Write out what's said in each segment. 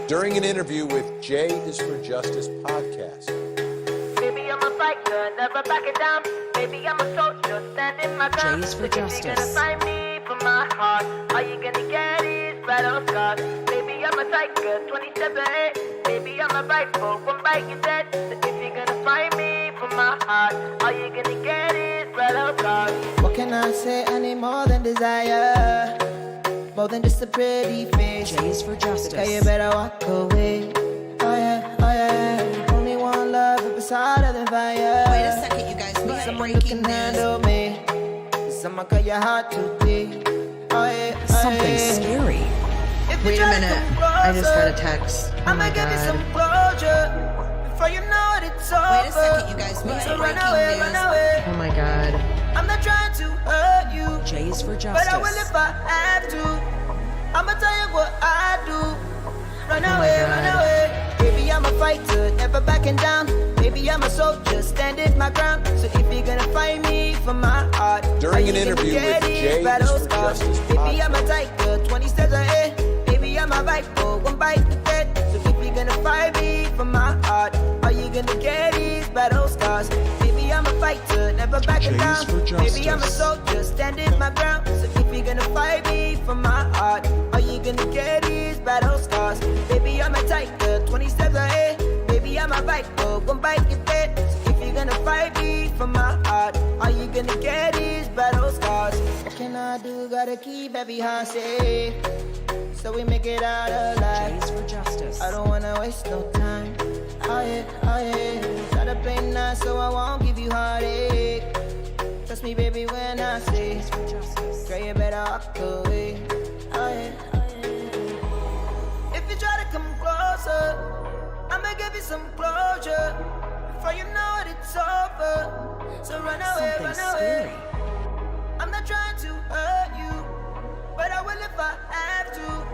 During an interview with J is for Justice podcast. Baby, I'm a fighter, never backing down. Baby, I'm a soldier, standing my ground. J is for So if you're gonna Justice. find me for my heart, all you gonna get is battle scars. Baby, I'm a tiger, 27-8. Baby, I'm a rifle, one bite you dead. So if you're gonna find me for my heart, all you gonna get is battle scars. What can I say any more than desire? More than just a pretty face. J is for Justice. Okay, you better walk away. Oh yeah, oh yeah. Only one love at the side of the fire. Wait a second, you guys. We have Someone who breaking can news. handle me. Someone cut your heart to be. Oh yeah, oh Something yeah. scary. If you Wait a try to minute. come I just got a closer, text. Oh I'ma my give you some god. closure before you know it, it's over. Wait a second, you guys. We So have run breaking away, news. run away. Oh my god. I'm not trying to hurt you, J is for but I will Justice. if I have to. I'ma tell you what I do. Run Oh my away, God. run away. Baby, I'm a fighter, never backing down. Baby, I'm a soldier, standing my ground. So if you're gonna fight me for my heart, During all an you gonna interview get with is J is battle for scars. Justice Baby, I'm a podcast. tiger, 20 steps ahead. Baby, I'm a rifle, one bite to dead. So if you're gonna fight me for my heart, all you gonna get is battle scars. Baby, I'm a fighter, never backing J is down. for Baby, I'm a Justice. soldier, standing my ground. So if you're gonna fight me for my heart, all you gonna get is battle scars. Baby, I'm a tiger, 20 steps ahead. Baby, I'm a rifle, one bite you dead. So if you're gonna fight me for my heart, all you gonna get is battle scars. What can I do? Gotta keep every heart safe, so we make it out J alive. is for Justice. I don't wanna waste no time. Oh yeah, oh yeah. Try to play nice so I won't give you heartache. Trust me, baby, when I J say, is for Justice. girl, you better walk away. Oh yeah, oh yeah. If you try to come closer, I'ma give you some closure before you know it, it's over. So run away, Something run away. scary. I'm not trying to hurt you, but I will if I have to.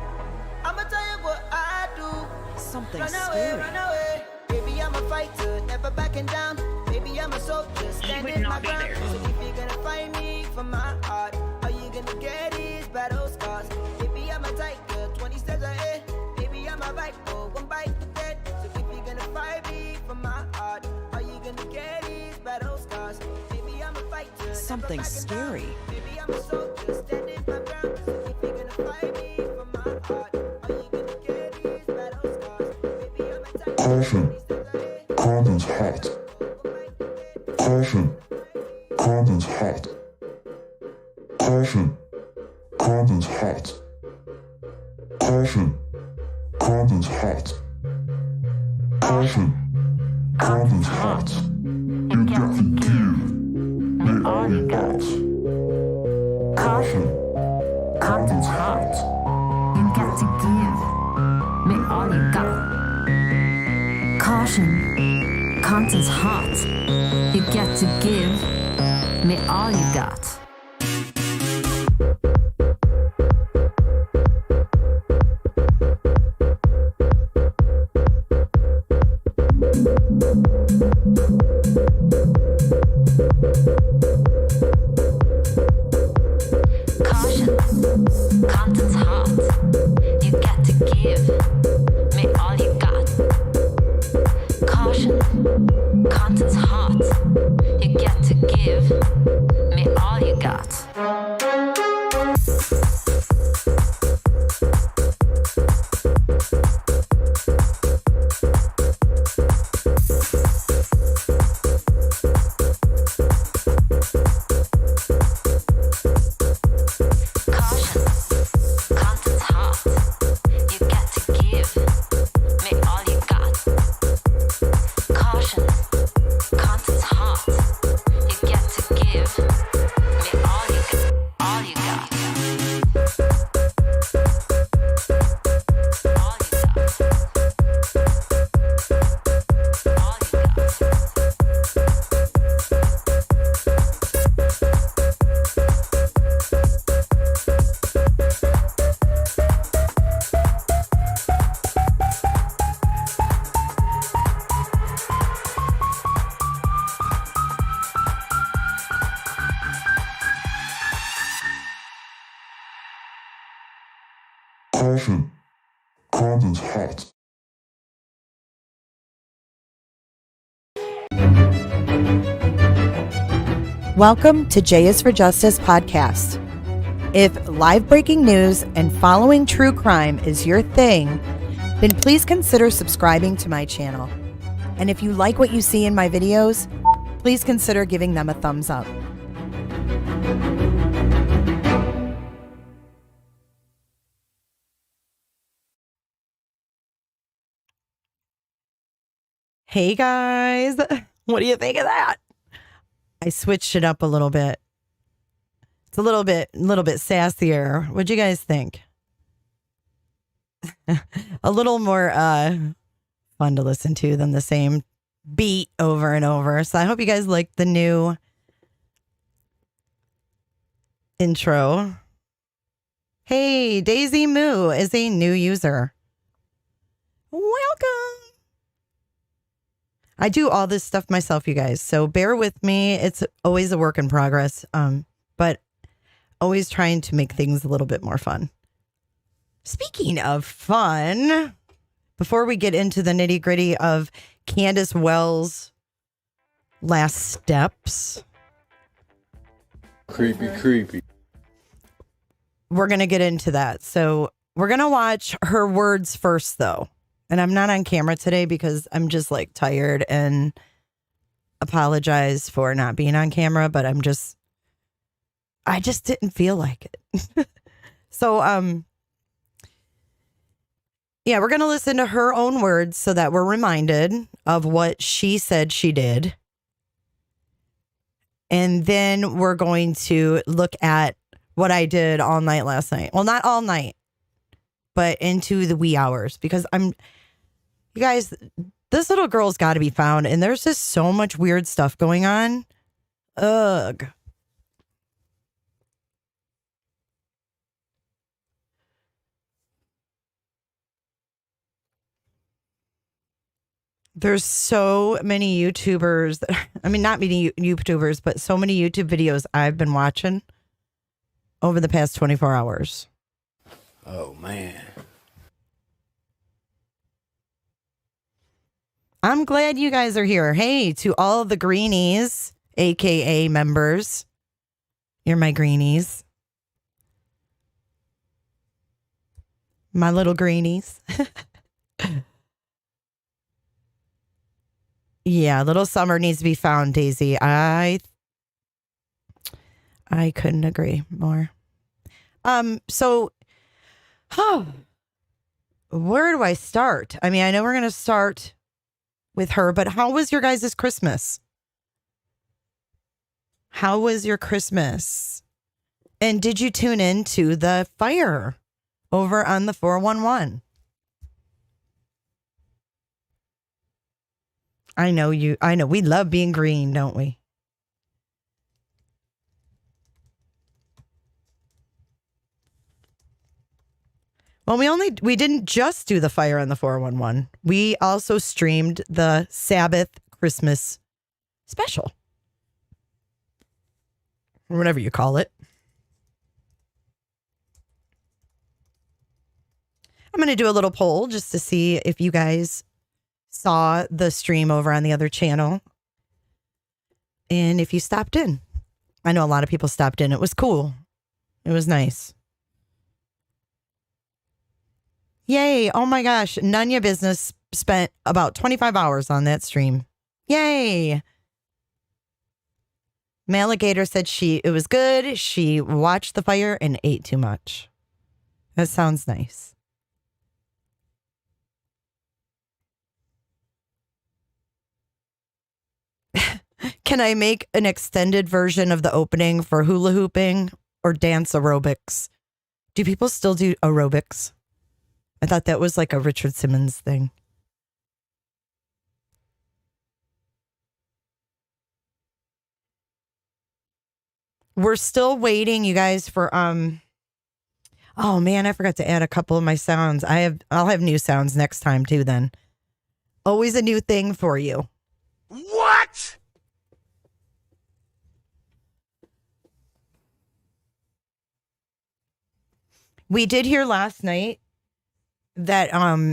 I'ma tell you what I do. Something Run away, scary. run away. Baby, I'm a fighter, never backing down. Baby, I'm a soldier, standing my ground. So if you're gonna fight me for my heart, all you gonna get is battle scars. Baby, I'm a tiger, 20 steps ahead. Baby, I'm a rifle, one bite to dead. So if you're gonna fight me for my heart, all you gonna get is battle scars. Baby, I'm a fighter, never Something backing down. scary. Baby, I'm a soldier, standing my ground. So if you're gonna fight me for my heart, all you gonna get is battle scars. Baby, I'm a tiger, Caution. 20 steps ahead. Candus hot. Caution. Candus hot. Caution. Candus hot. Caution. Candus hot. Caution. Candus hot. You got to give me all you got. Caution. Candus hot. You got to give me all you got. Caution, content's hot. You got to give me all you got. Caution, content's hot. You got to give me all you got. Caution, content's hot. You got to give me all you got. Caution, content's hot. You got to give me all you got. Caution, content's hot. You got to give me all you got. All you got. All you got. Caution. Candus hot. Welcome to J is for Justice podcast. If live breaking news and following true crime is your thing, then please consider subscribing to my channel. And if you like what you see in my videos, please consider giving them a thumbs up. Hey guys, what do you think of that? I switched it up a little bit. It's a little bit sassier. What'd you guys think? A little more fun to listen to than the same beat over and over. So I hope you guys like the new intro. Hey, Daisy Moo is a new user. Welcome. I do all this stuff myself, you guys, so bear with me. It's always a work in progress, but always trying to make things a little bit more fun. Speaking of fun, before we get into the nitty gritty of Candus Wells' last steps. Creepy. We're going to get into that. So we're going to watch her words first, though. And I'm not on camera today because I'm just like tired and apologize for not being on camera, but I just didn't feel like it. So, yeah, we're going to listen to her own words so that we're reminded of what she said she did. And then we're going to look at what I did all night last night. Well, not all night, but into the wee hours because you guys, this little girl's got to be found, and there's just so much weird stuff going on. Ugh. There's so many YouTubers, not many YouTubers, but so many YouTube videos I've been watching over the past 24 hours. Oh, man. I'm glad you guys are here. Hey, to all the greenies, aka members. You're my greenies. My little greenies. Yeah, little Summer needs to be found, Daisy. I couldn't agree more. So where do I start? I know we're going to start with her, but how was your guys' Christmas? How was your Christmas? And did you tune in to the fire over on the 411? I know we love being green, don't we? Well, we didn't just do the fire on the 411. We also streamed the Sabbath Christmas special. Or whatever you call it. I'm going to do a little poll just to see if you guys saw the stream over on the other channel. And if you stopped in. I know a lot of people stopped in. It was cool. It was nice. Yay. Oh my gosh. Nunya Business spent about 25 hours on that stream. Yay. Maligator said it was good. She watched the fire and ate too much. That sounds nice. Can I make an extended version of the opening for hula hooping or dance aerobics? Do people still do aerobics? I thought that was like a Richard Simmons thing. We're still waiting, you guys, for oh man, I forgot to add a couple of my sounds. I'll have new sounds next time too then. Always a new thing for you. What? We did hear last night that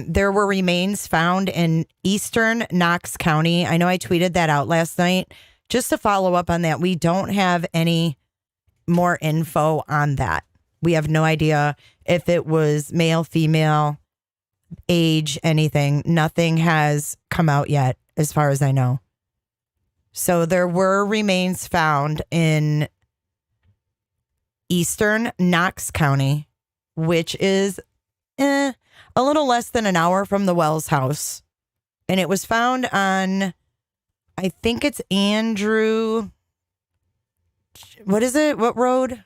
there were remains found in eastern Knox County. I know I tweeted that out last night. just to follow up on that, we don't have any more info on that. We have no idea if it was male, female, age, anything. Nothing has come out yet, as far as I know. So there were remains found in eastern Knox County, which is a little less than an hour from the Wells house. And it was found on, I think it's Andrew. What is it? What road?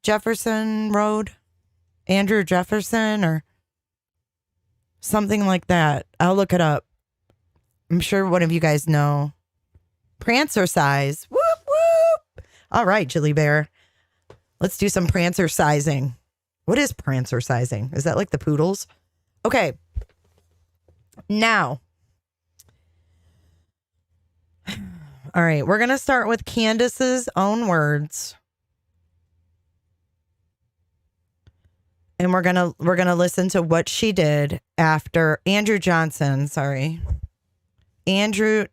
Jefferson Road? Andrew Jefferson or something like that. I'll look it up. I'm sure one of you guys know. Prancer size. Whoop, whoop. All right, Chili Bear. Let's do some prancer sizing. What is prancer sizing? Is that like the poodles? Okay. Now. All right, we're going to start with Candus's own words. And we're going to listen to what she did after Andrew Johnson, Andrew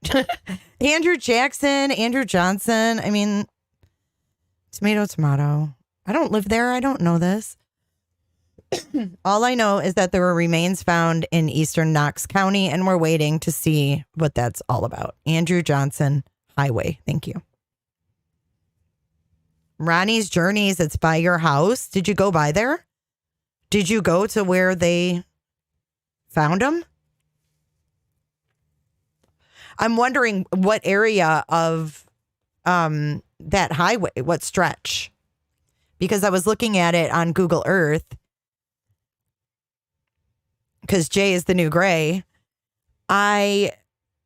Jackson, Andrew Johnson. I mean, tomato, tomato. I don't live there. I don't know this. All I know is that there were remains found in eastern Knox County, and we're waiting to see what that's all about. Andrew Johnson Highway. Thank you. Ronnie's Journeys. It's by your house. Did you go by there? Did you go to where they found them? I'm wondering what area of that highway, what stretch, because I was looking at it on Google Earth because Jay is the new gray. I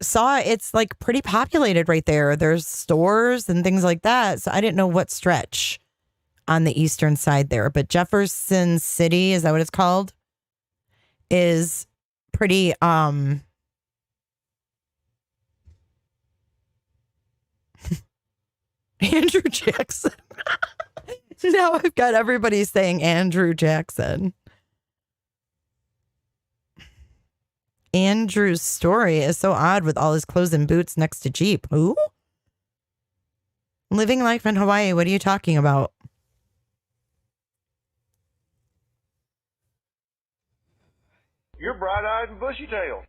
saw it's like pretty populated right there. There's stores and things like that. So I didn't know what stretch on the eastern side there, but Jefferson City, is that what it's called? Is pretty, Andrew Jackson. Now I've got everybody saying Andrew Jackson. Andrew's story is so odd with all his clothes and boots next to Jeep. Who? Living life in Hawaii. What are you talking about? You're bright-eyed and bushy-tailed.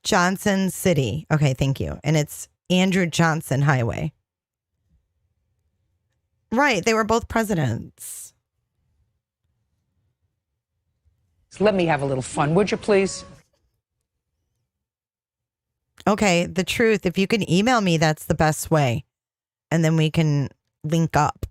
Johnson City. Okay, thank you. And it's Andrew Johnson Highway. Right, they were both presidents. Let me have a little fun, would you please? Okay, the truth. If you can email me, that's the best way. And then we can link up.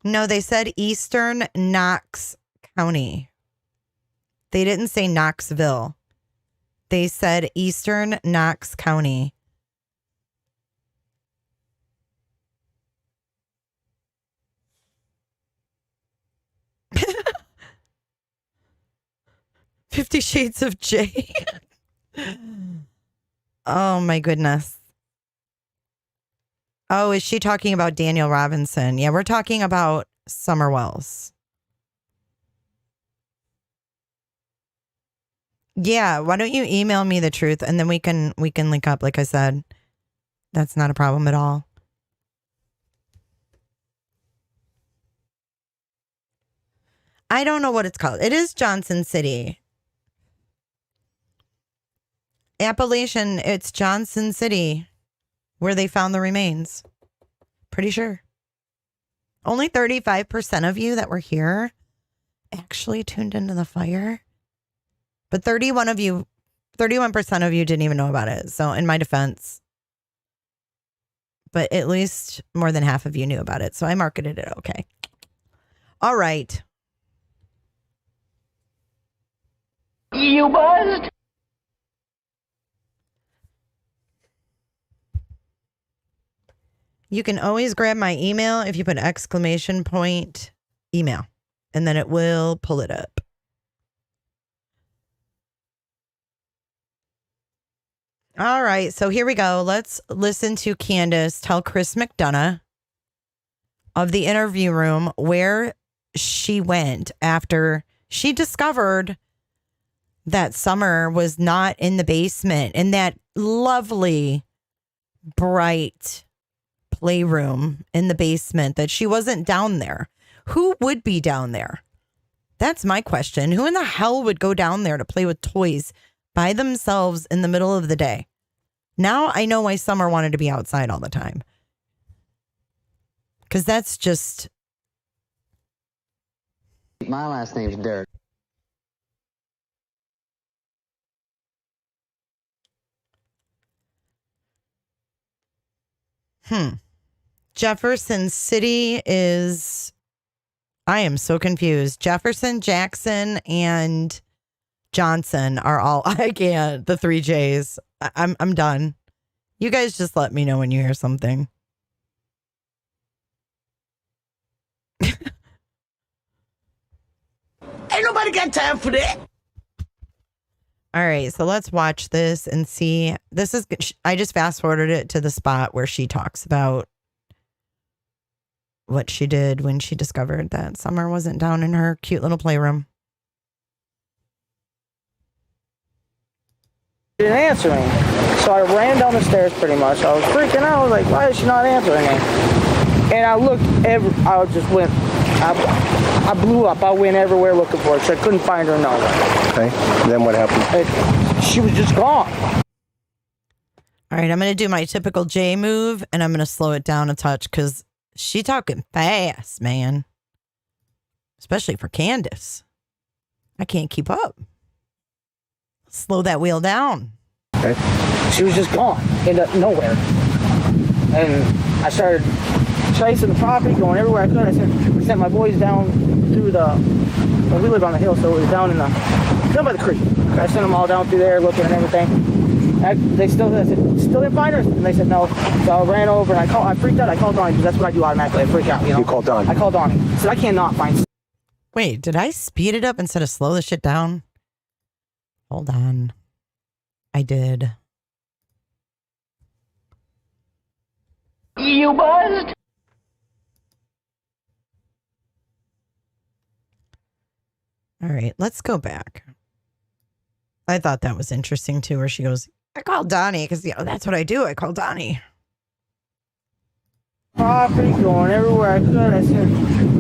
No, they said Eastern Knox County. They didn't say Knoxville. They said Eastern Knox County. $50 Shades of Jay. Oh my goodness. Oh, is she talking about Daniel Robinson? Yeah, we're talking about Summer Wells. Yeah, why don't you email me the truth and then we can link up. Like I said, that's not a problem at all. I don't know what it's called. It is Johnson City. Appalachian, it's Johnson City where they found the remains. Pretty sure. Only 35% of you that were here actually tuned into the fire. But 31% of you didn't even know about it. So in my defense, but at least more than half of you knew about it. So I marketed it okay. All right. You buzzed? You can always grab my email if you put ! email, and then it will pull it up. All right, so here we go. Let's listen to Candus tell Chris McDonough of the interview room where she went after she discovered that Summer was not in the basement in that lovely, bright playroom in the basement, that she wasn't down there. Who would be down there? That's my question. Who in the hell would go down there to play with toys by themselves in the middle of the day? Now I know why Summer wanted to be outside all the time. Because that's just... My last name's Dirk. Jefferson City is... I am so confused. Jefferson, Jackson, and Johnson are all... I can't. The 3 J's. I'm done. You guys just let me know when you hear something. Ain't nobody got time for that. All right, so let's watch this and see. This is... I just fast forwarded it to the spot where she talks about what she did when she discovered that Summer wasn't down in her cute little playroom. She didn't answer me. So I ran down the stairs pretty much. I was freaking out. I was like, why is she not answering me? And I looked, I just went, I blew up. I went everywhere looking for her. So I couldn't find her nowhere. Okay. And then what happened? She was just gone. All right, I'm going to do my typical J move, and I'm going to slow it down a touch because she talking fast, man. Especially for Candus. I can't keep up. Slow that wheel down. Okay. She was just gone into nowhere. And I started tracing the property, going everywhere I could. I sent my boys down through well, we live on the hill, so it was down by the creek. I sent them all down through there looking at everything. They still didn't find her, and they said no. So I ran over and I freaked out. I called Donnie because that's what I do automatically. I freak out, you know. You called Donnie? I called Donnie. I said I cannot find. Wait, did I speed it up instead of slow the shit down? Hold on. I did. You buzzed? All right, let's go back. I thought that was interesting too, where she goes, I called Donnie because, that's what I do. I call Donnie. Property, going everywhere I could. I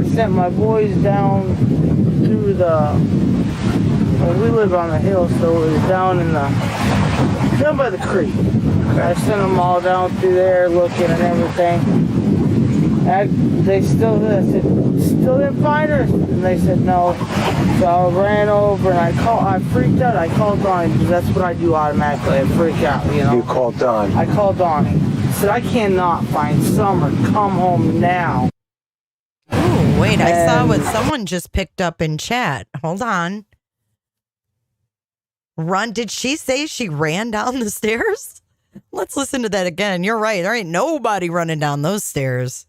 sent my boys down through well, we live on the hill, so it was down by the creek. I sent them all down through there looking at everything. They still didn't find her, and they said no. So I ran over and I freaked out. I called Donnie because that's what I do automatically. I freak out, you know. You called Donnie? I called Donnie. I said I cannot find Summer. Come home now. Ooh, wait, I saw what someone just picked up in chat. Hold on. Did she say she ran down the stairs? Let's listen to that again. You're right. There ain't nobody running down those stairs.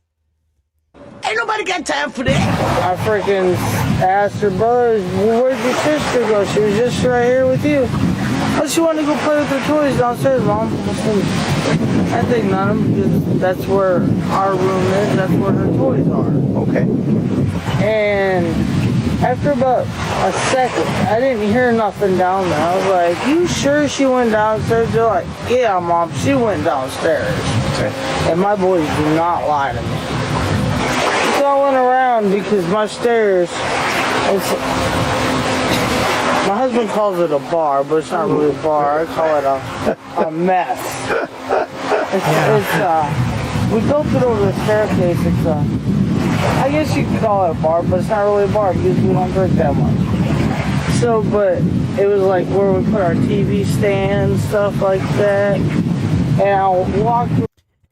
Ain't nobody got time for that. I freaking asked her brother, well, where'd your sister go? She was just right here with you. Oh, she wanted to go play with her toys downstairs, Mom. I think none of them, because that's where our room is. That's where her toys are. Okay. And after about a second, I didn't hear nothing down there. I was like, you sure she went downstairs? They're like, yeah, Mom, she went downstairs. Okay. And my boys do not lie to me. So I went around because my stairs, my husband calls it a bar, but it's not really a bar. I call it a mess. We built it over the staircase. I guess you could call it a bar, but it's not really a bar because we don't drink that much. So, but it was like where we put our TV stand and stuff like that. And I walked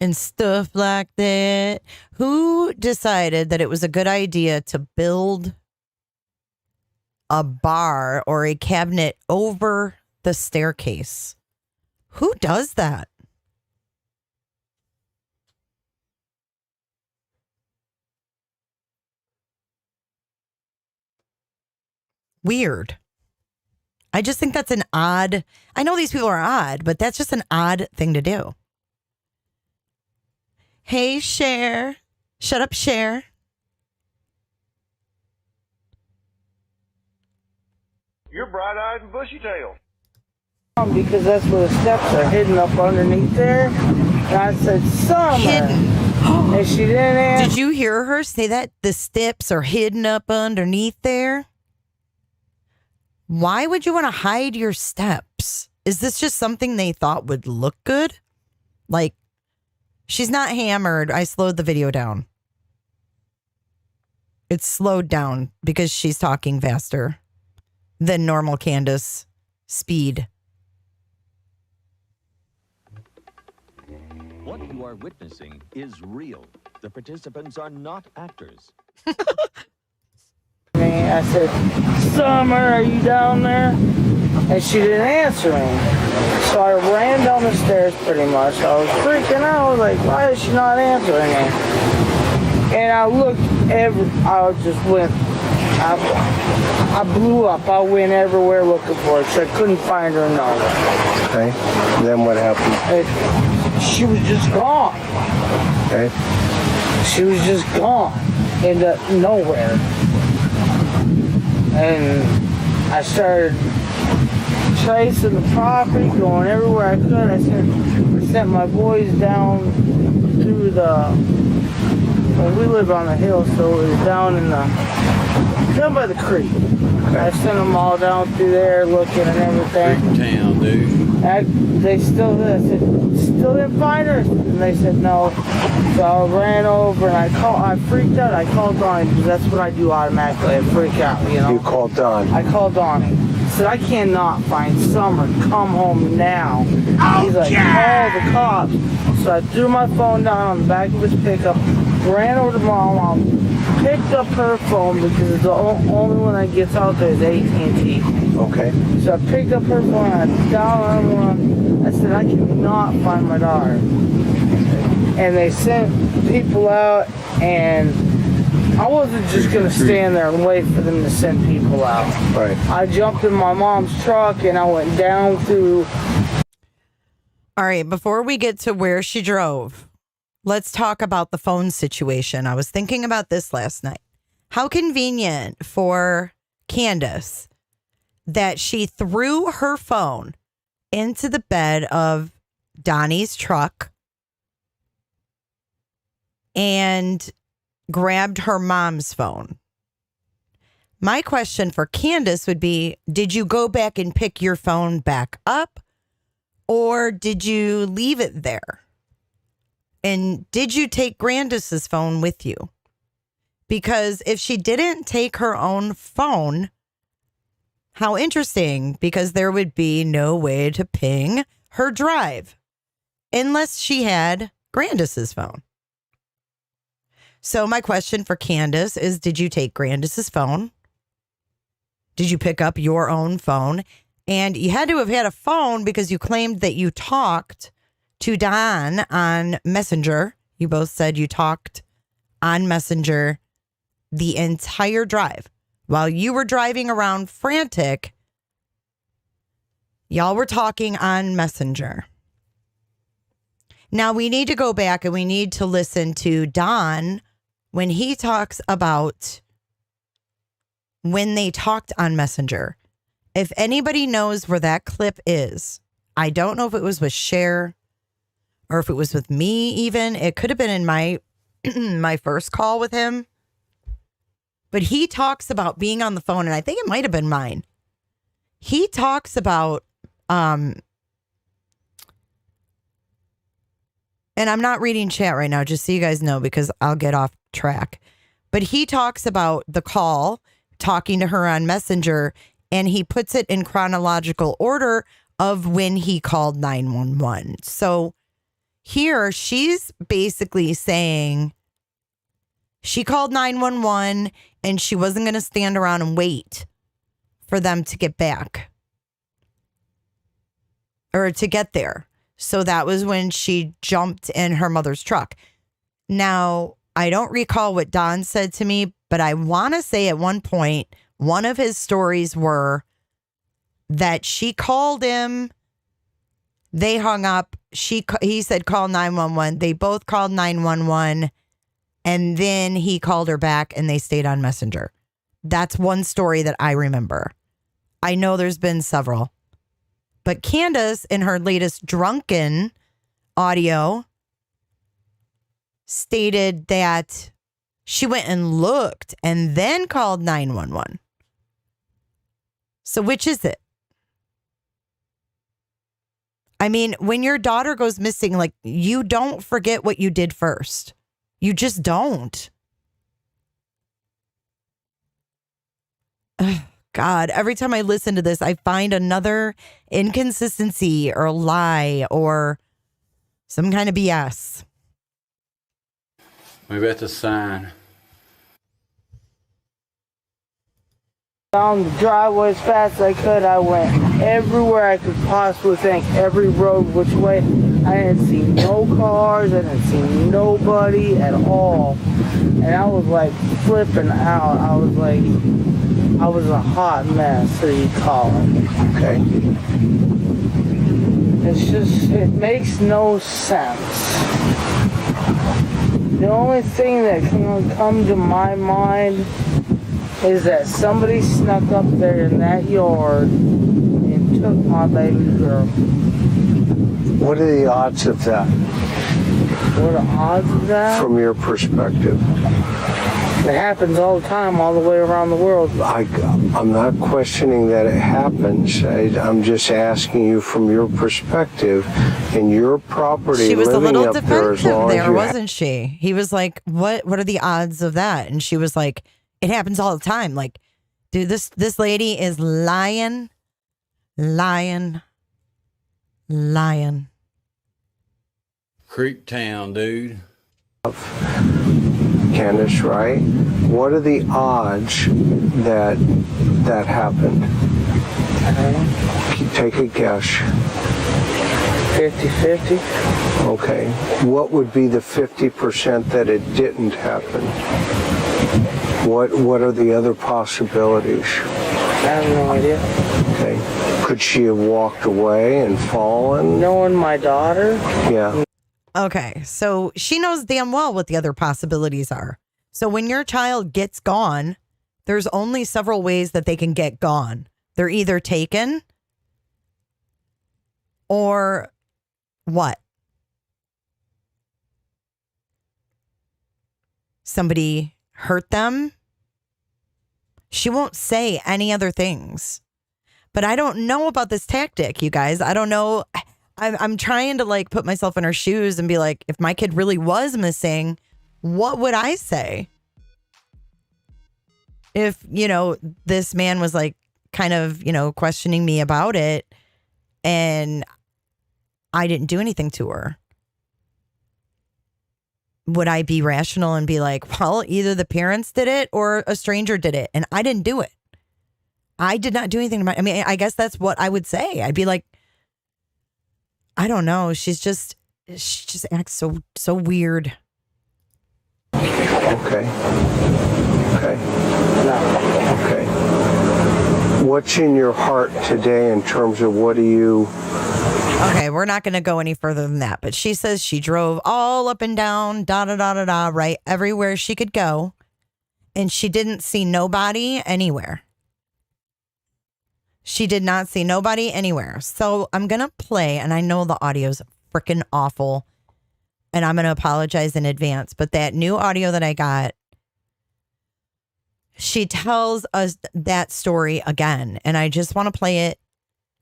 and stuff like that. Who decided that it was a good idea to build a bar or a cabinet over the staircase? Who does that? Weird. I just think that's an odd, I know these people are odd, but that's just an odd thing to do. Hey, Cher. Shut up, Cher. You're bright-eyed and bushy-tailed. Because that's where the steps are hidden up underneath there. And I said, Summer. Hidden. And she didn't answer. Did you hear her say that? The steps are hidden up underneath there? Why would you want to hide your steps? Is this just something they thought would look good? Like, she's not hammered. I slowed the video down. It's slowed down because she's talking faster than normal Candus speed. What you are witnessing is real. The participants are not actors. I said, Summer, are you down there? And she didn't answer me. So I ran down the stairs pretty much. I was freaking out. I was like, why is she not answering me? And I looked I just went, I blew up. I went everywhere looking for her. So I couldn't find her nowhere. Okay. Then what happened? She was just gone. Okay. She was just gone into nowhere. And I started tracing the property, going everywhere I could. I sent my boys down through well, we live on the hill, so it was down by the creek. Okay. I sent them all down through there looking and everything. Big town, dude. I said, still didn't find her? And they said no. So I ran over and I freaked out. I called Donnie because that's what I do automatically. I freak out, you know. You called Don. I called Donnie. I said, I cannot find Summer. Come home now. He's like, call the cops. So I threw my phone down on the back of his pickup, ran over to Mom, picked up her phone because the only one that gets out there is AT&T. Okay. So I picked up her phone, I dialed her one. I said, I cannot find my daughter. And they sent people out, and I wasn't just going to stand there and wait for them to send people out. Right. I jumped in my mom's truck, and I went down through. All right, before we get to where she drove, let's talk about the phone situation. I was thinking about this last night. How convenient for Candus that she threw her phone into the bed of Donnie's truck and grabbed her mom's phone. My question for Candus would be, did you go back and pick your phone back up, or did you leave it there? And did you take Grandis's phone with you? Because if she didn't take her own phone, how interesting, because there would be no way to ping her drive unless she had Grandis's phone. So my question for Candus is, did you take Grandis's phone? Did you pick up your own phone? And you had to have had a phone because you claimed that you talked to Don on Messenger. You both said you talked on Messenger the entire drive. While you were driving around frantic, y'all were talking on Messenger. Now we need to go back and we need to listen to Don when he talks about when they talked on Messenger. If anybody knows where that clip is, I don't know if it was with Cher or if it was with me even. It could have been in my my first call with him. But he talks about being on the phone, and I think it might have been mine. He talks about, and I'm not reading chat right now, just so you guys know, because I'll get off track. But he talks about the call, talking to her on Messenger, and he puts it in chronological order of when he called 911. So here she's basically saying she called 911 and she wasn't going to stand around and wait for them to get back or to get there. So that was when she jumped in her mother's truck. Now, I don't recall what Don said to me, but I want to say at one point, one of his stories were that she called him. They hung up. He said, call 911. They both called 911. And then he called her back and they stayed on Messenger. That's one story that I remember. I know there's been several. But Candus, in her latest drunken audio, stated that she went and looked and then called 911. So which is it? I mean, when your daughter goes missing, like, you don't forget what you did first. You just don't. Ugh, God, every time I listen to this, I find another inconsistency or lie or some kind of BS. Maybe that's a sign. Down the driveway as fast as I could. I went everywhere I could possibly think, every road which way. I didn't see no cars, I didn't see nobody at all. And I was like flipping out. I was a hot mess, so you call it. Okay. It's just, it makes no sense. The only thing that can come to my mind is that somebody snuck up there in that yard and took my baby girl. What are the odds of that? What are the odds of that? From your perspective? It happens all the time, all the way around the world. I'm not questioning that it happens. I'm just asking you from your perspective and your property. She was a little defensive there, wasn't she? He was like, what are the odds of that? And she was like, it happens all the time. Like, dude, this lady is lying. Creep town, dude. Candus, right? What are the odds that that happened? Take a guess. 50-50. Okay. What would be the 50% that it didn't happen? What are the other possibilities? I have no idea. Okay. Could she have walked away and fallen? Knowing my daughter? Yeah. Okay, so she knows damn well what the other possibilities are. So when your child gets gone, there's only several ways that they can get gone. They're either taken or what? Somebody hurt them. She won't say any other things. But I don't know about this tactic, you guys. I don't know. I'm trying to like put myself in her shoes and be like, if my kid really was missing, what would I say? If, this man was like kind of, questioning me about it and I didn't do anything to her. Would I be rational and be like, well, either the parents did it or a stranger did it and I didn't do it. I did not do anything to I guess that's what I would say. I'd be like, I don't know. She just acts so weird. Okay. What's in your heart today in terms of what do you... Okay, we're not going to go any further than that. But she says she drove all up and down, right, everywhere she could go. And she didn't see nobody anywhere. She did not see nobody anywhere. So I'm going to play, and I know the audio's freaking awful, and I'm going to apologize in advance. But that new audio that I got, she tells us that story again, and I just want to play it.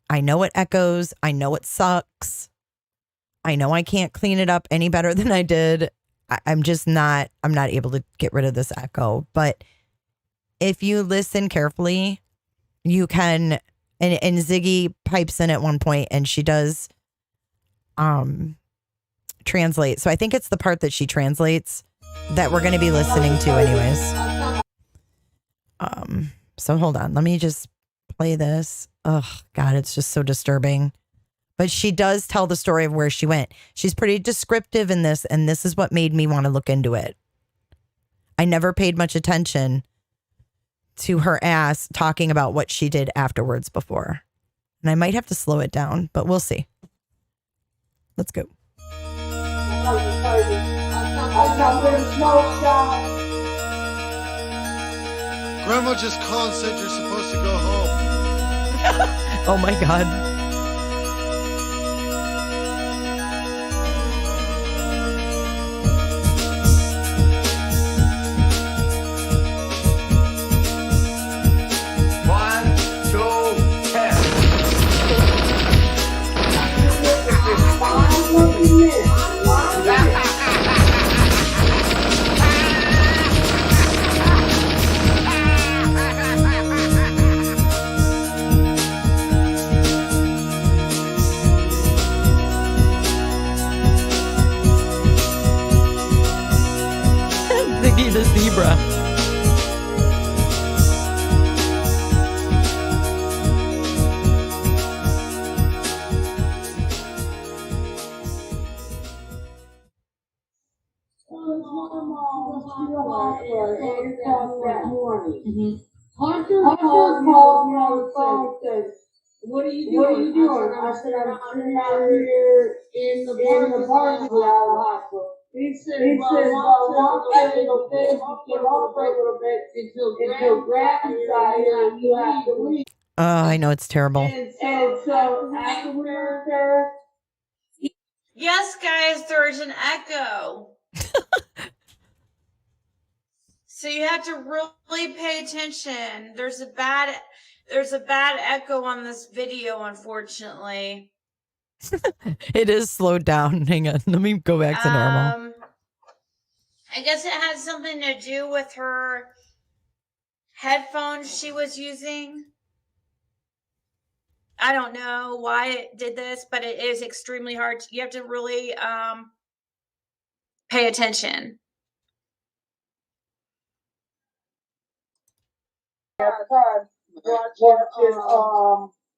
I know it echoes. I know it sucks. I know I can't clean it up any better than I did. I'm not able to get rid of this echo. But if you listen carefully, you can... And Ziggy pipes in at one point and she does translate. So I think it's the part that she translates that we're going to be listening to anyways. So hold on. Let me just play this. Oh, God, it's just so disturbing. But she does tell the story of where she went. She's pretty descriptive in this, and this is what made me want to look into it. I never paid much attention to her ass talking about what she did afterwards before. And I might have to slow it down, but we'll see. Let's go. Grandma just called and said you're supposed to go home. Oh my God. Ziggy the zebra. Hunter called me on the phone and said, what are you doing? I said, I'm sitting out here in the parking lot of the hospital. He said, well, walk a little bit, get off a little bit until Granny's out here and you have to leave. Oh, I know it's terrible. And so after we were there, yes, guys, there's an echo. So you have to really pay attention. There's a bad echo on this video, unfortunately. It is slowed down. Hang on. Let me go back to normal. I guess it had something to do with her headphones she was using. I don't know why it did this, but it is extremely hard. You have to really pay attention. at the time, watching,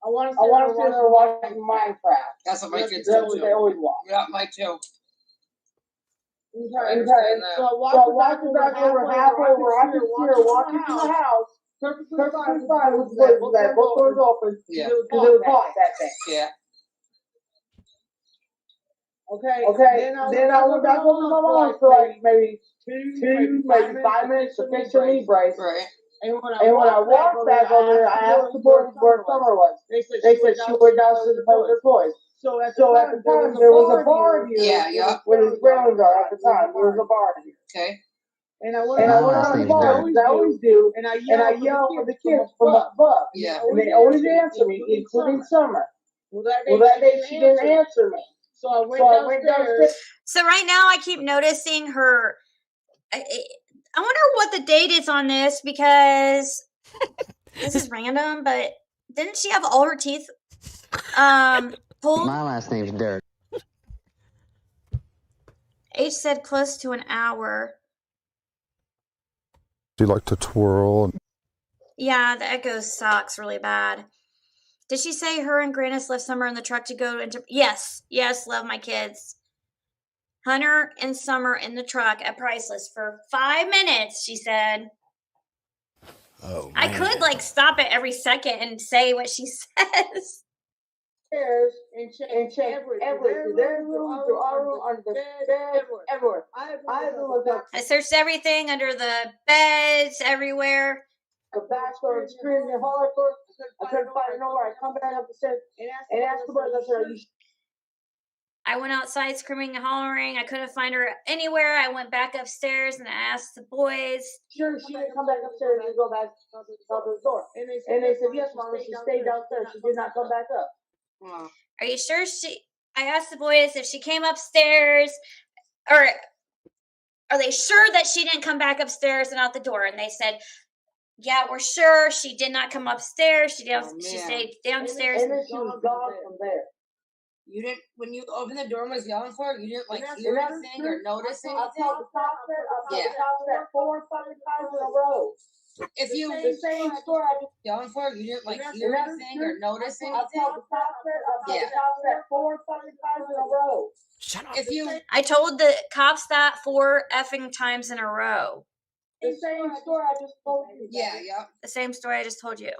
I want to say they're watching Minecraft. That's what my kids That's do what too. they always watch. Yeah, my too. Okay, so watching back over halfway, we're at the pier, walking to the house, perfectly fine with that, both doors open, Yeah. because it was hot that day. Yeah. Okay, then I went back over to my mom for like maybe 5 minutes to fix her knee brace. Right. And when I walked back over there, I asked the boys where Summer was. They said she went downstairs to play with her toys. So at the time, there was a bar here. Yeah. Where his grounds are at the time. There was a bar here. Okay. And I went on the bar, as I always do, and I yelled for the kids from above. Yeah. And they always answer me, including Summer. Well, that day she didn't answer me. So I went downstairs. So right now I keep noticing her. I wonder what the date is on this, because this is random, but didn't she have all her teeth pulled? My last name's Dirk. H said close to an hour. Do you like to twirl? Yeah, the echo sucks really bad. Did she say her and Grannis left Summer in the truck to go into... Yes, love my kids. Hunter and Summer in the truck at Priceless for 5 minutes, she said. Oh, I could stop it every second and say what she says. And check everything. Their rooms are all under the bed, everywhere. I searched everything under the beds, everywhere. The backstory, screaming and Holler for. I couldn't find it nowhere. I come back up the stairs and asked the boys. I said, I went outside screaming and hollering. I couldn't find her anywhere. I went back upstairs and asked the boys. Sure, she didn't come back upstairs and go back to the door. And they said, yes, Mama, she stayed downstairs. She did not come back up. Are you sure I asked the boys if she came upstairs, or are they sure that she didn't come back upstairs and out the door? And they said, yeah, we're sure she did not come upstairs. She stayed downstairs. And then she was gone from there. You didn't, when you opened the door and was yelling for her, you didn't hear anything or notice anything? I told the cops that 4 fucking times in a row. If you the same story I just yelling for her, you didn't hear anything or notice anything? I told the cops that 4 fucking times in a row. Shut up. I told the cops that 4 effing times in a row. The same story I just told you. Yeah. The same story I just told you.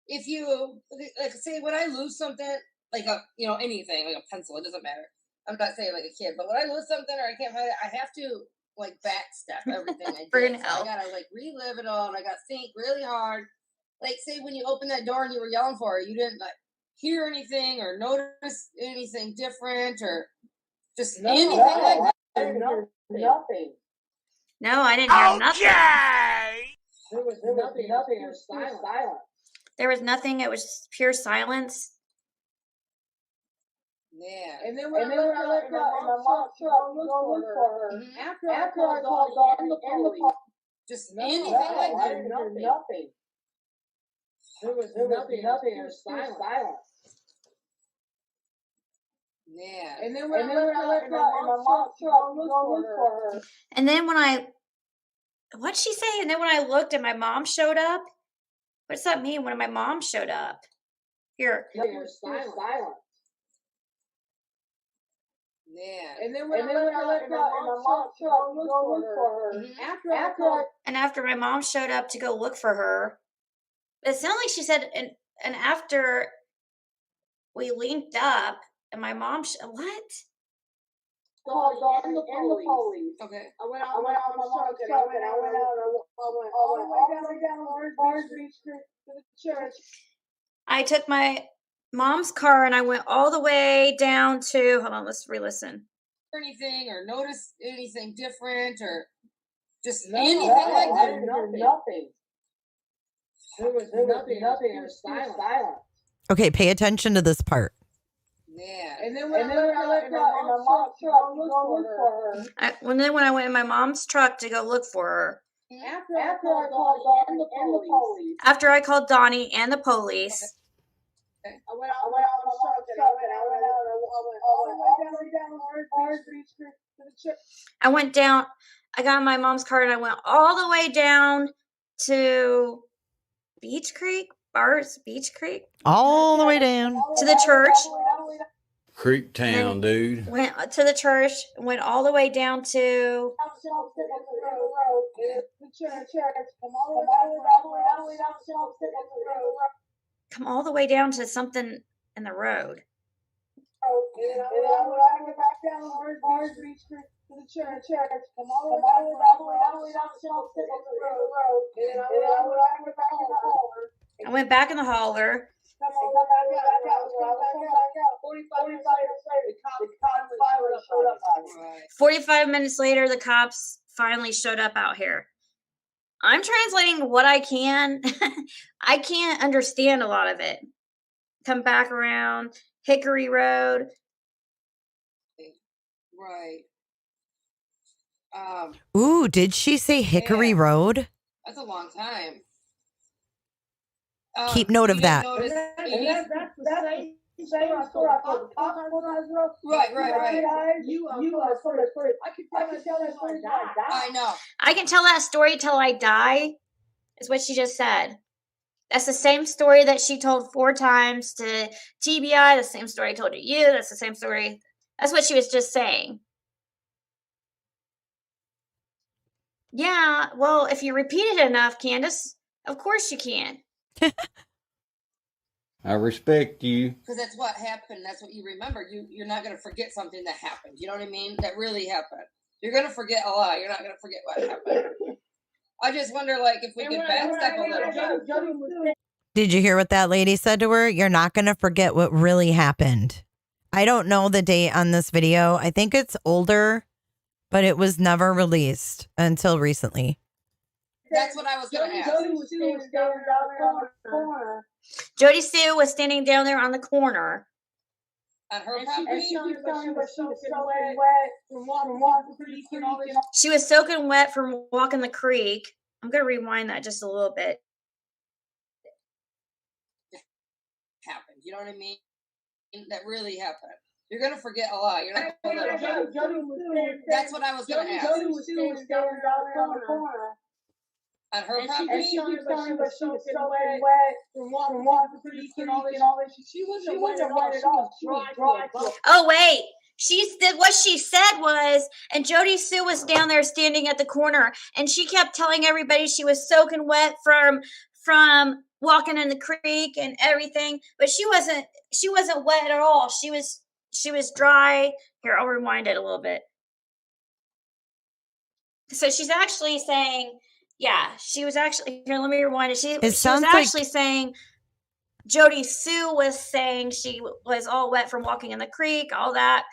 if you like say when I lose something, like a anything, like a pencil, it doesn't matter. I'm not saying like a kid, but when I lose something or I can't find it, I have to like backstep everything I did. So I gotta like relive it all, and I gotta think really hard. Like say when you opened that door and you were yelling for her, you didn't like hear anything or notice anything different or just anything like that. Nothing. No, I didn't hear nothing. There was nothing. It was silent. There was nothing. It was pure silence. Yeah. And then when I looked out in my mom's truck to go look for her, after I called Dawn and the police, just anything like that. Nothing. There was nothing. It was silent. Yeah. And then when I looked out in my mom's truck to go look for her. And then what'd she say? And then when I looked and my mom showed up, what's that mean when my mom showed up? Here. It was silent. Yeah. And then when I looked out in my mom's truck to go look for her. After my mom showed up to go look for her, it sounded like she said, and after we linked up, and my mom, what? Called Dawn and the police. Okay. I went out on my mom's truck and I went all the way down Orange Beach Street to the church. I took my mom's car and I went all the way down to, hold on, let's re-listen. Anything or notice anything different or just anything like that. Nothing. There was nothing. It was silent. Okay, pay attention to this part. Yeah. And then when I looked out in my mom's truck to go look for her. When I went in my mom's truck to go look for her. After I called Dawn and the police. After I called Donnie and the police. Okay. I went out on my truck and I went all the way down Orange Beach Street to the church. I got in my mom's car and I went all the way down to Beach Creek? All the way down. To the church. Creek Town, dude. Went to the church, went all the way down to... Come all the way down to something in the road. I went back in the holler. 45 minutes later, the cops finally showed up out here. I'm translating what I can. I can't understand a lot of it. Come back around Hickory Road. Right. Ooh, did she say Hickory Road? That's a long time. Keep note of that. That's the same story I told the cops when I was Right. I know. I can tell that story till I die, is what she just said. That's the same story that she told 4 times to TBI, the same story I told to you, that's the same story. That's what she was just saying. Yeah, well, if you repeat it enough, Candus, of course you can. I respect you. Because that's what happened. That's what you remember. You're not going to forget something that happened. You know what I mean? That really happened. You're going to forget a lot. You're not going to forget what happened. I just wonder, like, if we could backstep a little bit. Did you hear what that lady said to her? You're not going to forget what really happened. I don't know the date on this video. I think it's older, but it was never released until recently. That's what I was going to ask. Jody Sue was standing down there on the corner. On her property? She was soaking wet from walking the creek. I'm going to rewind that just a little bit. Happened. You know what I mean? That really happened. You're going to forget a lot. You're not going to. That's what I was going to ask. On her property? She was soaking wet from walking the creek and all this. She wasn't wet at all. She was dry. Oh, wait. What she said was, and Jody Sue was down there standing at the corner, and she kept telling everybody she was soaking wet from walking in the creek and everything, but she wasn't wet at all. She was dry. Here, I'll rewind it a little bit. So she's actually saying, she was actually, here, let me rewind it. She was actually saying Jody Sue was saying she was all wet from walking in the creek, all that.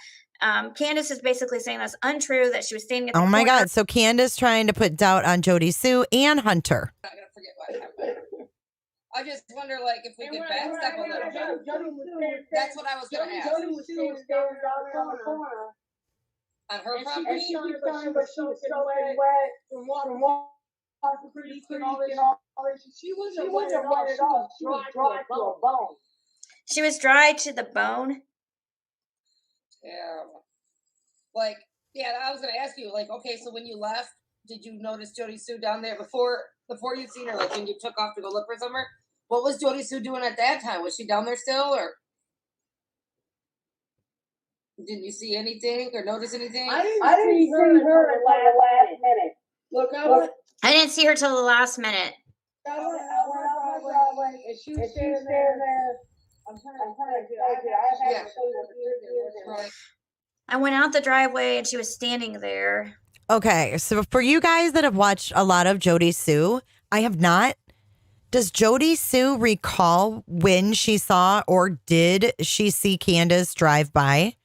Candus is basically saying that's untrue, that she was standing at the Oh my corner. God. So Candus trying to put doubt on Jody Sue and Hunter. I'm not gonna forget what happened. I just wonder, like, if we could backstep a little bit. That's what I was gonna ask. Jody was standing down there on the corner. On her property? And she was telling me she was soaking wet from walking the creek and all this. She wasn't wet at all. She was dry to a bone. She was dry to the bone. Yeah. Like, I was gonna ask you, like, okay, so when you left, did you notice Jody Sue down there before you'd seen her, like when you took off to go look for somewhere? What was Jody Sue doing at that time? Was she down there still, or didn't you see anything or notice anything? I didn't see her until the last minute. Look, I didn't see her till the last minute. I went out my driveway and she was standing there. I'm trying to I have to show you the video. I went out the driveway and she was standing there. Okay. So for you guys that have watched a lot of Jody Sue, I have not. Does Jody Sue recall when she saw or did she see Candus drive by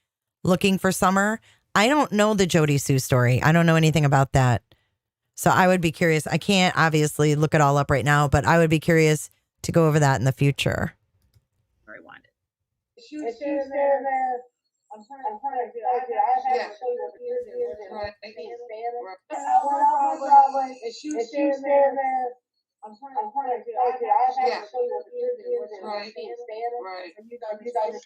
looking for Summer? I don't know the Jody Sue story. I don't know anything about that. So I would be curious. I can't obviously look it all up right now, but I would be curious to go over that in the future. Rewind it. She was standing there. I'm trying to I have to show you the video. I went out my driveway and she was standing there. I'm trying to I have to show you the video.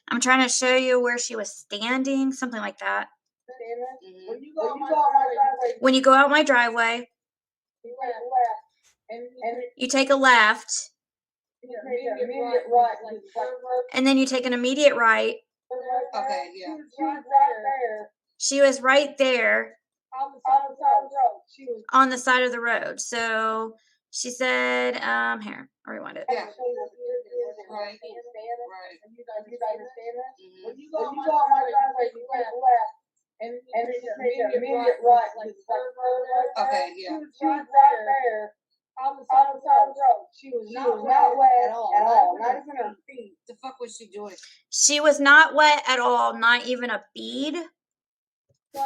I'm trying to show you where she was standing, something like that. When you go out my driveway, you take a left, and then you take an immediate right. Okay, yeah. She was right there on the side of the road. So she said, here, I'll rewind it. Yeah. Right. When you go on my driveway, you went left, and you just make an immediate right, like the third road. Okay, yeah. She was right there on the side of the road. She was not wet at all. Not even her feet. The fuck was she doing? She was not wet at all, not even a bead. I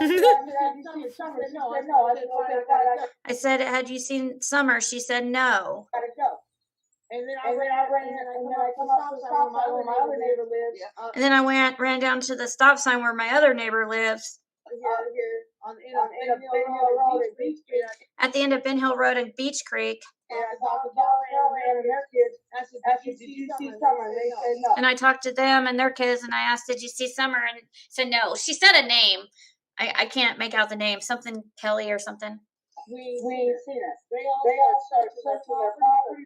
said, had you seen Summer? She said no. And then I come up to the stop sign where my other neighbor lives. And then I ran down to the stop sign where my other neighbor lives. At the end of Ben Hill Road and Beach Creek. And I talked to them and their kids, and I asked, did you see Summer? And said no. She said a name. I can't make out the name. Something Kelly or something. We ain't seen it. They all started searching their property,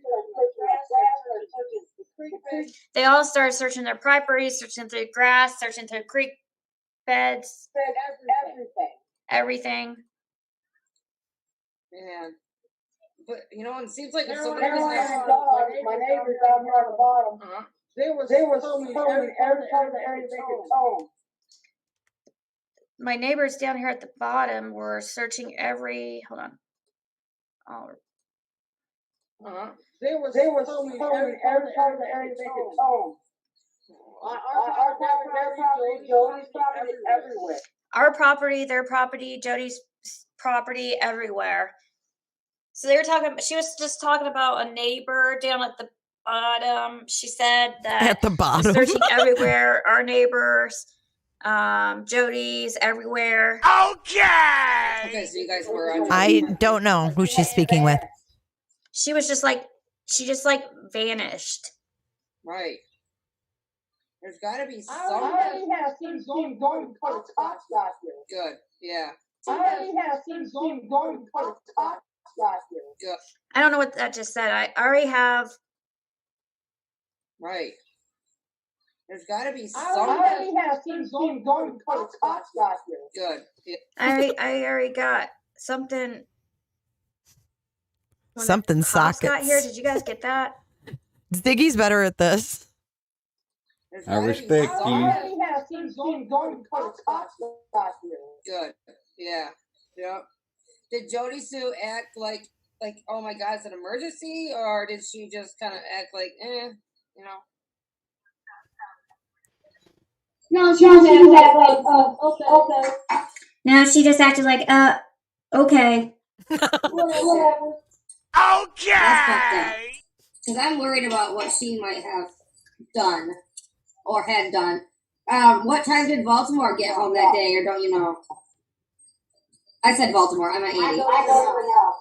They all started searching their properties, searching through grass, searching through creek beds, everything. Man. But, it seems like if my somebody was neighbors down here on the bottom, they were towing every part of the area they could tow. My neighbors down here at the bottom were searching every, hold on. They were towing every part of the area they could tow. Our property, Jody's property, everywhere. Our property, their property, Jody's property, everywhere. So she was just talking about a neighbor down at the bottom. She said that at the bottom, searching everywhere, our neighbors, Jody's everywhere. Okay, so you guys were on. I don't know who she's speaking with. She was just vanished. Right. There's got to be some. I already have seen going before the cops got here. Good. Yeah. I already have seen going before the cops got here. Good. I don't know what that just said. I already have. Right. There's got to be some. I already have seen going before the cops got here. Good. Yeah. I already got something. Something sockets. Got here. Did you guys get that? Ziggy's better at this. I respect you. Good. Yeah. Yep. Did Jody Sue act like oh my God, it's an emergency, or did she just kind of act like you know? No, she just acted like, okay. No, she just acted like, okay. Whatever. Okay. Because I'm worried about what she might have done or had done. What time did Baltimore get home that day, or don't you know? I said Baltimore. I meant Andy. I don't know.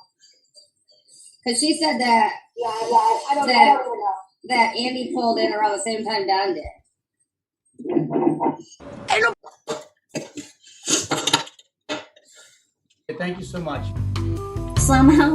Because she said that I don't know. that Andy pulled in around the same time Don did. Thank you so much. Slow-mo.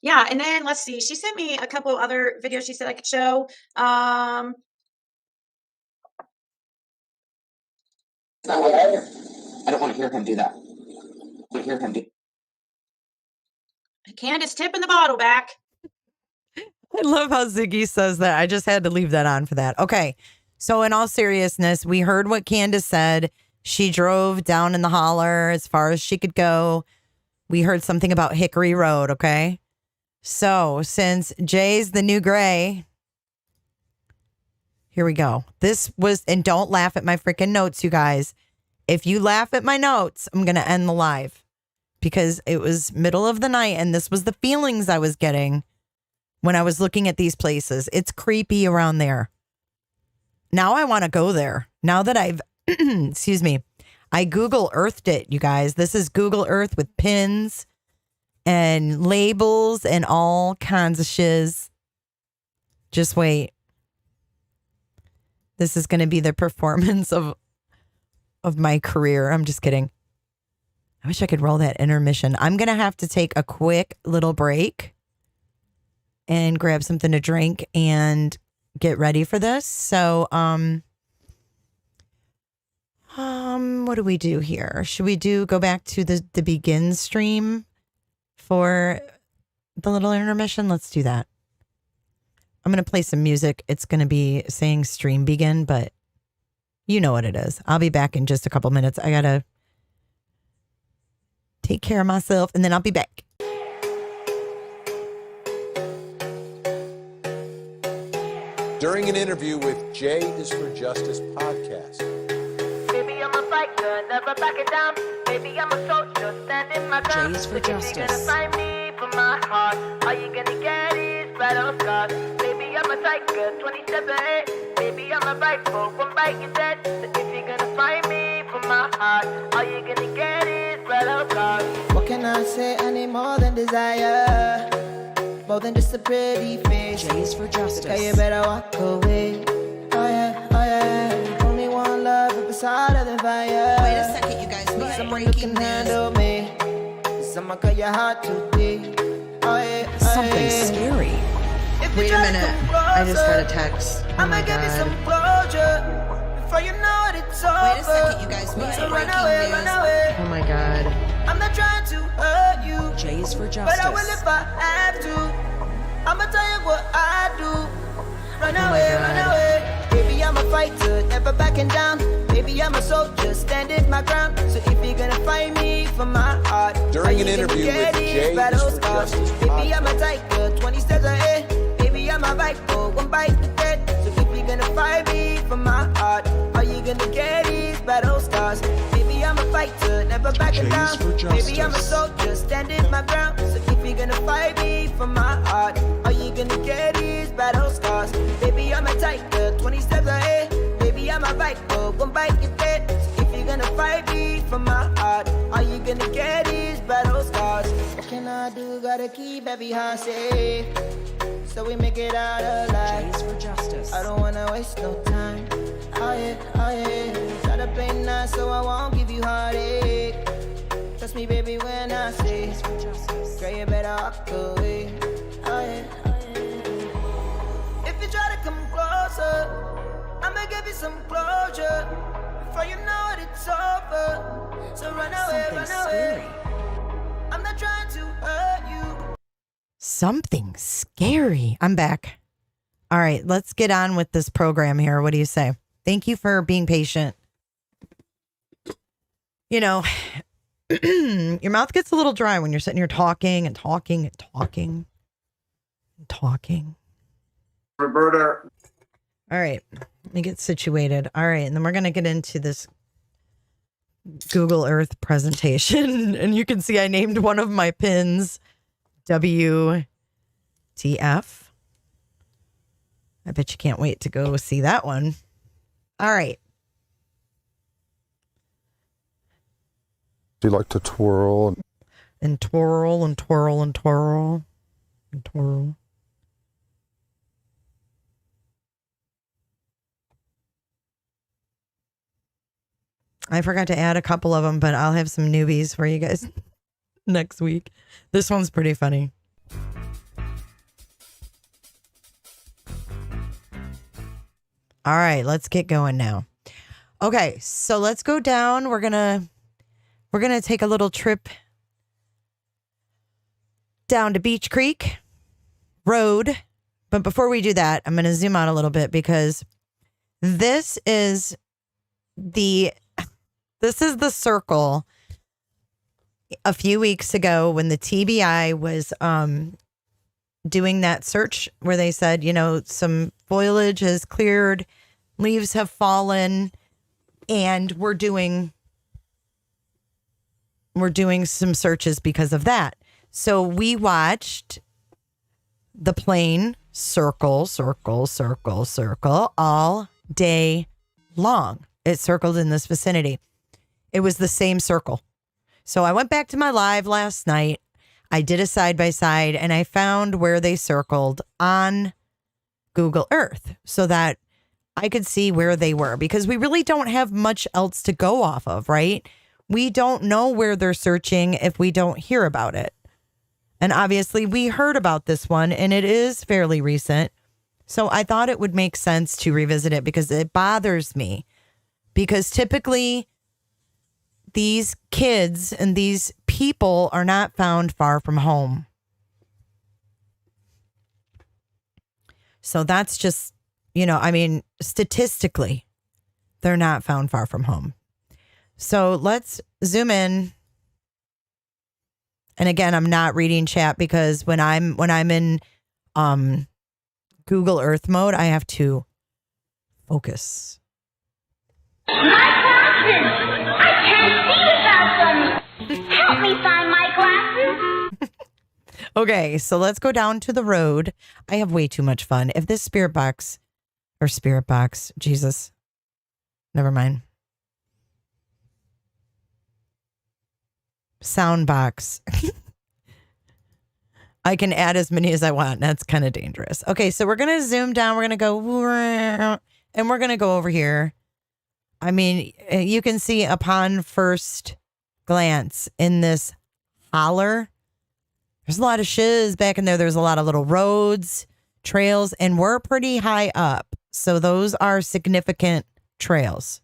Yeah, and then let's see. She sent me a couple other videos she said I could show. I don't want to hear him do that. I want to hear him do. Candus tipping the bottle back. I love how Ziggy says that. I just had to leave that on for that. Okay. So in all seriousness, we heard what Candus said. She drove down in the holler as far as she could go. We heard something about Hickory Road, okay? So since Jay's the new gray, here we go. This was, and don't laugh at my freaking notes, you guys. If you laugh at my notes, I'm going to end the live because it was middle of the night and this was the feelings I was getting when I was looking at these places. It's creepy around there. Now I want to go there. Now that I've, excuse me, I Google Earthed it, you guys. This is Google Earth with pins and labels and all kinds of shiz. Just wait. This is going to be the performance of my career. I'm just kidding. I wish I could roll that intermission. I'm going to have to take a quick little break and grab something to drink and get ready for this. So, what do we do here? Should we go back to the begin stream for the little intermission? Let's do that. I'm going to play some music. It's going to be saying stream begin, but you know what it is. I'll be back in just a couple minutes. I got to take care of myself and then I'll be back. During an interview with J is for Justice podcast. Baby, I'm a fighter, never backing down. Baby, I'm a soldier, standing my ground. J is for Justice. You're gonna find me for my heart. All you gonna get is battle scars. Baby, I'm a tiger, 27. Baby, I'm a rifle, one bite you're dead. So if you're gonna find me for my heart, all you gonna get is battle scars. What can I say? I need more than desire, more than just a pretty face. J is for Justice. Okay, you better walk away. Oh yeah, oh yeah. Only one love at the side of the fire. Wait a second, you guys. We someone who can handle me. Someone cut your heart today. Oh yeah, Something scary. Wait a minute. I just got a text. Oh my give you God. some closure before you know it, it's over. Wait a second, you guys. We So got run breaking away, news. run away. Oh my God. I'm not trying to hurt you, J is for Justice. but I will if I have to. I'ma tell you what I do. Run Oh my away, God. run away. Baby, I'm a fighter, never backing down. Baby, I'm a soldier, standing my ground. So if you're gonna fight me for my heart, During all an you gonna interview get with is J is battle for scars. Justice Baby, I'm a podcast. tiger, 20 steps ahead. Baby, I'm a rifle, one bite to dead. So if you're gonna fight me for my heart, all you gonna get is battle scars. Baby, I'm a fighter, never backing J is down. for Baby, I'm a justice. soldier, standing my ground. So if you're gonna fight me for my heart, all you gonna get is battle scars. Baby, I'm a tiger, 20 steps ahead. Baby, I'm a rifle, one bite you dead. So if you're gonna fight me for my heart, all you gonna get is battle scars. What can I do? Gotta keep every heart safe, so we make it out J alive. is for Justice. I don't wanna waste no time. play nice, so I won't give you heartache. Trust me, baby, when I say, girl, you better walk away. Oh, yeah. If you try to come closer, I'ma give you some closure. Before you know it, it's over. So run away, run away. I'm not trying to hurt you. Something scary. I'm back. All right, let's get on with this program here. What do you say? Thank you for being patient. You know, your mouth gets a little dry when you're sitting here talking and talking and talking and talking. Roberta. All right, let me get situated. All right, and then we're going to get into this Google Earth presentation. And you can see I named one of my pins WTF. I bet you can't wait to go see that one. All right. Do you like to twirl? And twirl and twirl and twirl and twirl. I forgot to add a couple of them, but I'll have some newbies for you guys next week. This one's pretty funny. All right, let's get going now. Okay, so let's go down. We're gonna take a little trip down to Beach Creek Road. But before we do that, I'm gonna zoom out a little bit because this is the circle a few weeks ago when the TBI was doing that search where they said, you know, some foliage has cleared, leaves have fallen, and we're doing some searches because of that. So we watched the plane circle all day long. It circled in this vicinity. It was the same circle. So I went back to my live last night. I did a side-by-side and I found where they circled on Google Earth so that I could see where they were because we really don't have much else to go off of, right? We don't know where they're searching if we don't hear about it. And obviously we heard about this one and it is fairly recent. So I thought it would make sense to revisit it because it bothers me. Because typically these kids and these people are not found far from home. So that's just, you know, I mean, statistically, they're not found far from home. So let's zoom in. And again, I'm not reading chat because when I'm in Google Earth mode, I have to focus. My glasses! I can't see without them! Help me find my glasses! Okay, so let's go down to the road. I have way too much fun. If this spirit box, Jesus, never mind. Sound box. I can add as many as I want. That's kind of dangerous. Okay, so we're going to zoom down. We're going to go, and we're going to go over here. I mean, you can see upon first glance in this holler, there's a lot of shiz back in there. There's a lot of little roads, trails, and we're pretty high up. So those are significant trails.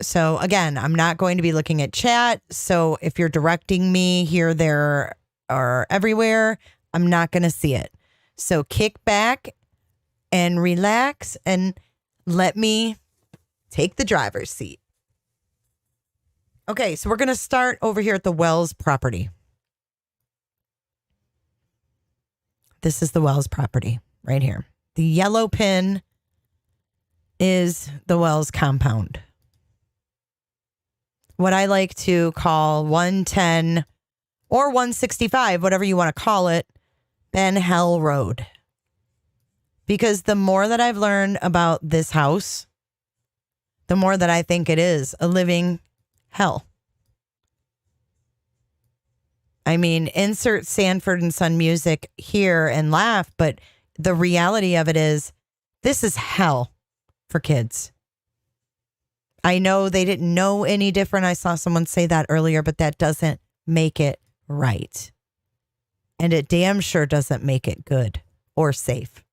So again, I'm not going to be looking at chat. So if you're directing me here, there, or everywhere, I'm not going to see it. So kick back and relax and let me take the driver's seat. Okay, so we're going to start over here at the Wells property. This is the Wells property right here. The yellow pin is the Wells compound. What I like to call 110 or 165, whatever you want to call it, Ben Hell Road. Because the more that I've learned about this house, the more that I think it is a living hell. I mean, insert Sanford and Son music here and laugh, but the reality of it is this is hell for kids. I know they didn't know any different. I saw someone say that earlier, but that doesn't make it right. And it damn sure doesn't make it good or safe.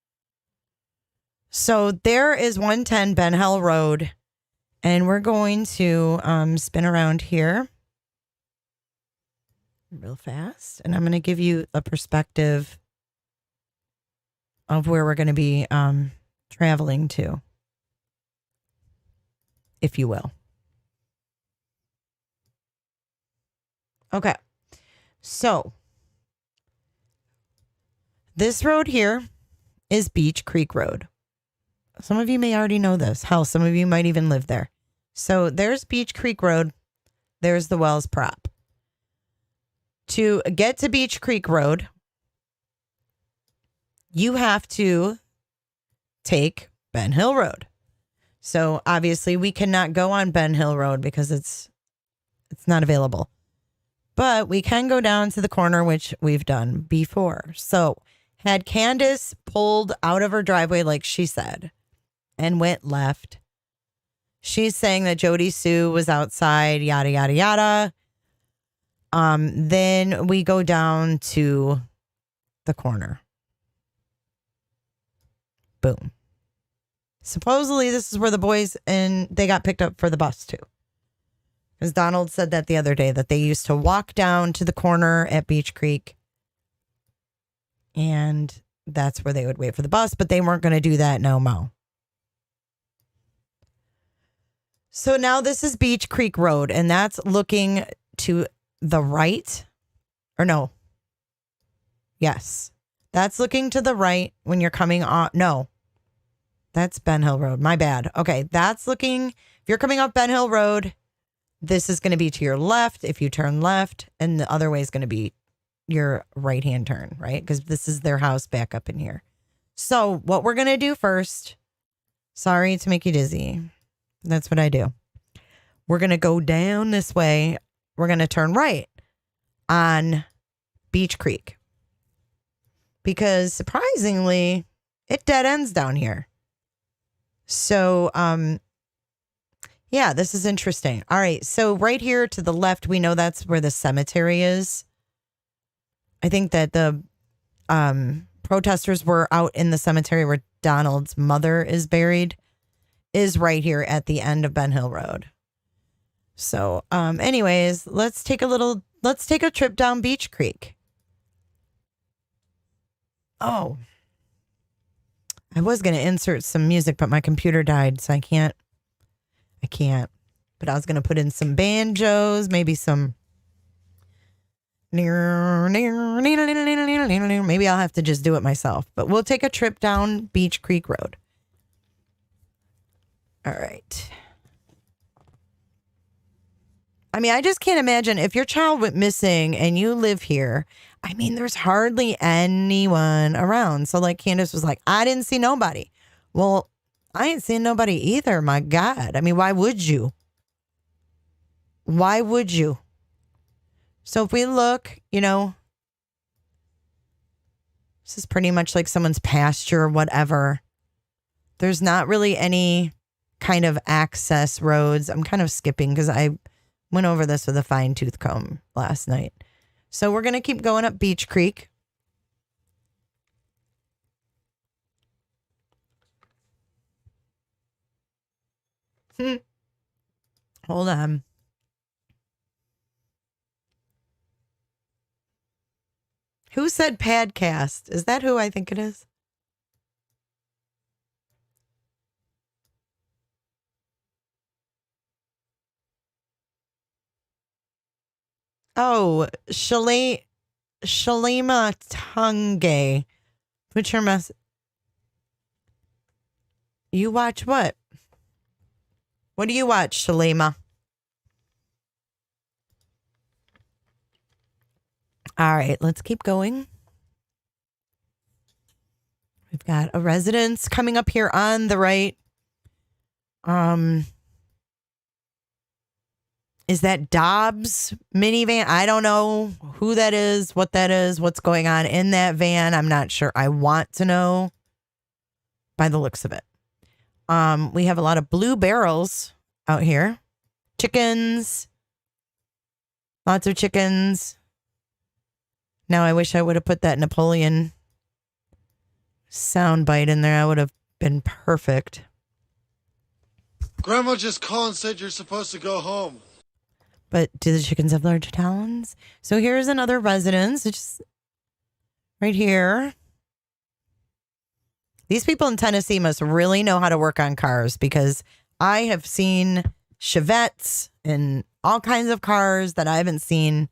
So there is 110 Ben Hill Road, and we're going to spin around here real fast, and I'm going to give you a perspective of where we're going to be traveling to, if you will. Okay, so this road here is Beach Creek Road. Some of you may already know this. Hell, some of you might even live there. So there's Beach Creek Road. There's the Wells Prop. To get to Beach Creek Road, you have to take Ben Hill Road. So obviously we cannot go on Ben Hill Road because it's not available. But we can go down to the corner, which we've done before. So had Candus pulled out of her driveway like she said and went left, she's saying that Jody Sue was outside, yada, yada, yada. Then we go down to the corner. Boom. Supposedly this is where the boys and they got picked up for the bus too. Because Donald said that the other day that they used to walk down to the corner at Beach Creek. And that's where they would wait for the bus, but they weren't going to do that no mo. So now this is Beach Creek Road, and that's looking to the right. Or no. Yes. That's looking to the right when you're coming on. No. That's Ben Hill Road. My bad. Okay. That's looking. If you're coming up Ben Hill Road, this is going to be to your left if you turn left. And the other way is going to be your right-hand turn, right? Because this is their house back up in here. So what we're going to do first. Sorry to make you dizzy. That's what I do. We're going to go down this way. We're going to turn right on Beach Creek. Because surprisingly, it dead ends down here. So, yeah, this is interesting. All right. So right here to the left, we know that's where the cemetery is. I think that the protesters were out in the cemetery where Donald's mother is buried, is right here at the end of Ben Hill Road. So, anyways, let's take a trip down Beach Creek. Oh, I was going to insert some music, but my computer died, so I can't. But I was going to put in some banjos, maybe some. Maybe I'll have to just do it myself, but we'll take a trip down Beach Creek Road. All right. I mean, I just can't imagine if your child went missing and you live here. I mean, there's hardly anyone around. So like Candus was like, I didn't see nobody. Well, I ain't seen nobody either. My God. I mean, why would you? Why would you? So if we look, this is pretty much like someone's pasture or whatever. There's not really any kind of access roads. I'm kind of skipping because I went over this with a fine tooth comb last night. So we're going to keep going up Beach Creek. Hold on. Who said Padcast? Is that who I think it is? Oh, Shalima Tunge. Put your mess. You watch what? What do you watch, Shalima? All right, let's keep going. We've got a residence coming up here on the right. Is that Dobbs minivan? I don't know who that is, what that is, what's going on in that van. I'm not sure. I want to know by the looks of it. We have a lot of blue barrels out here. Chickens. Lots of chickens. Now I wish I would have put that Napoleon soundbite in there. I would have been perfect. Grandma just called and said you're supposed to go home. But do the chickens have large talons? So here's another residence. It's just right here. These people in Tennessee must really know how to work on cars, because I have seen Chevettes and all kinds of cars that I haven't seen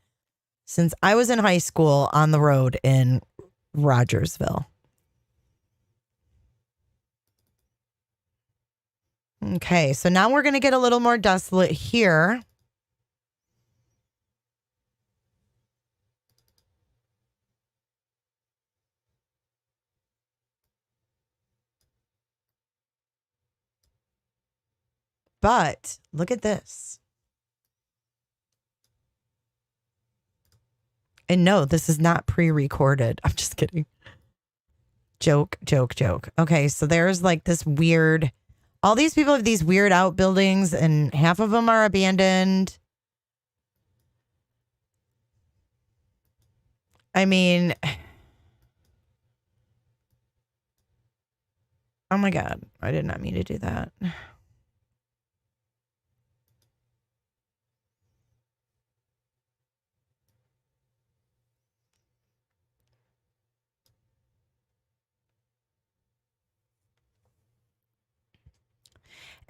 since I was in high school on the road in Rogersville. Okay, so now we're going to get a little more desolate here. But look at this. And no, this is not pre-recorded. I'm just kidding. Joke. Okay, so there's like this weird... All these people have these weird outbuildings, and half of them are abandoned. I mean... Oh my God. I did not mean to do that.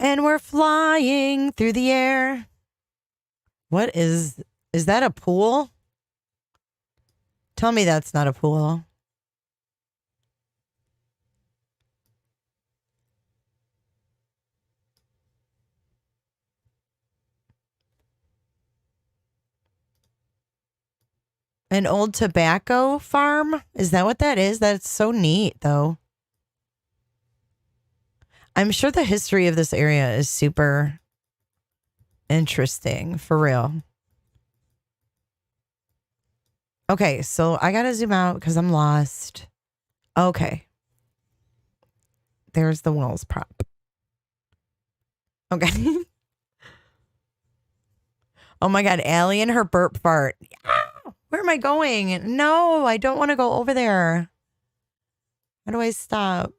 And we're flying through the air. What is that a pool? Tell me that's not a pool. An old tobacco farm? Is that what that is? That's so neat, though. I'm sure the history of this area is super interesting, for real. Okay, so I gotta zoom out because I'm lost. Okay. There's the Wells prop. Okay. Oh my God, Allie and her burp fart. Where am I going? No, I don't want to go over there. How do I stop?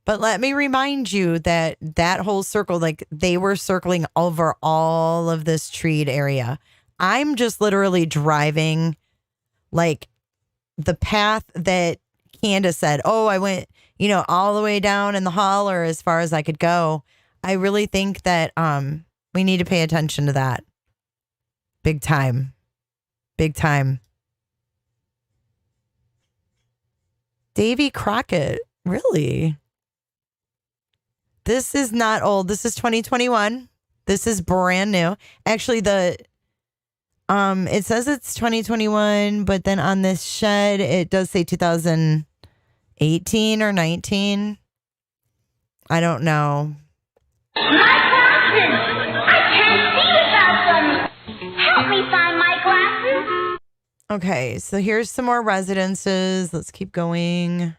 But let me remind you that that whole circle, like they were circling over all of this treed area. I'm just literally driving like the path that Candus said. Oh, I went, all the way down in the Holler as far as I could go. I really think that we need to pay attention to that. Big time. Big time. Davy Crockett. Really? This is not old. This is 2021. This is brand new. Actually, it says it's 2021, but then on this shed, it does say 2018 or 19. I don't know. My glasses! I can't see without them! Help me find my glasses! Okay, so here's some more residences. Let's keep going.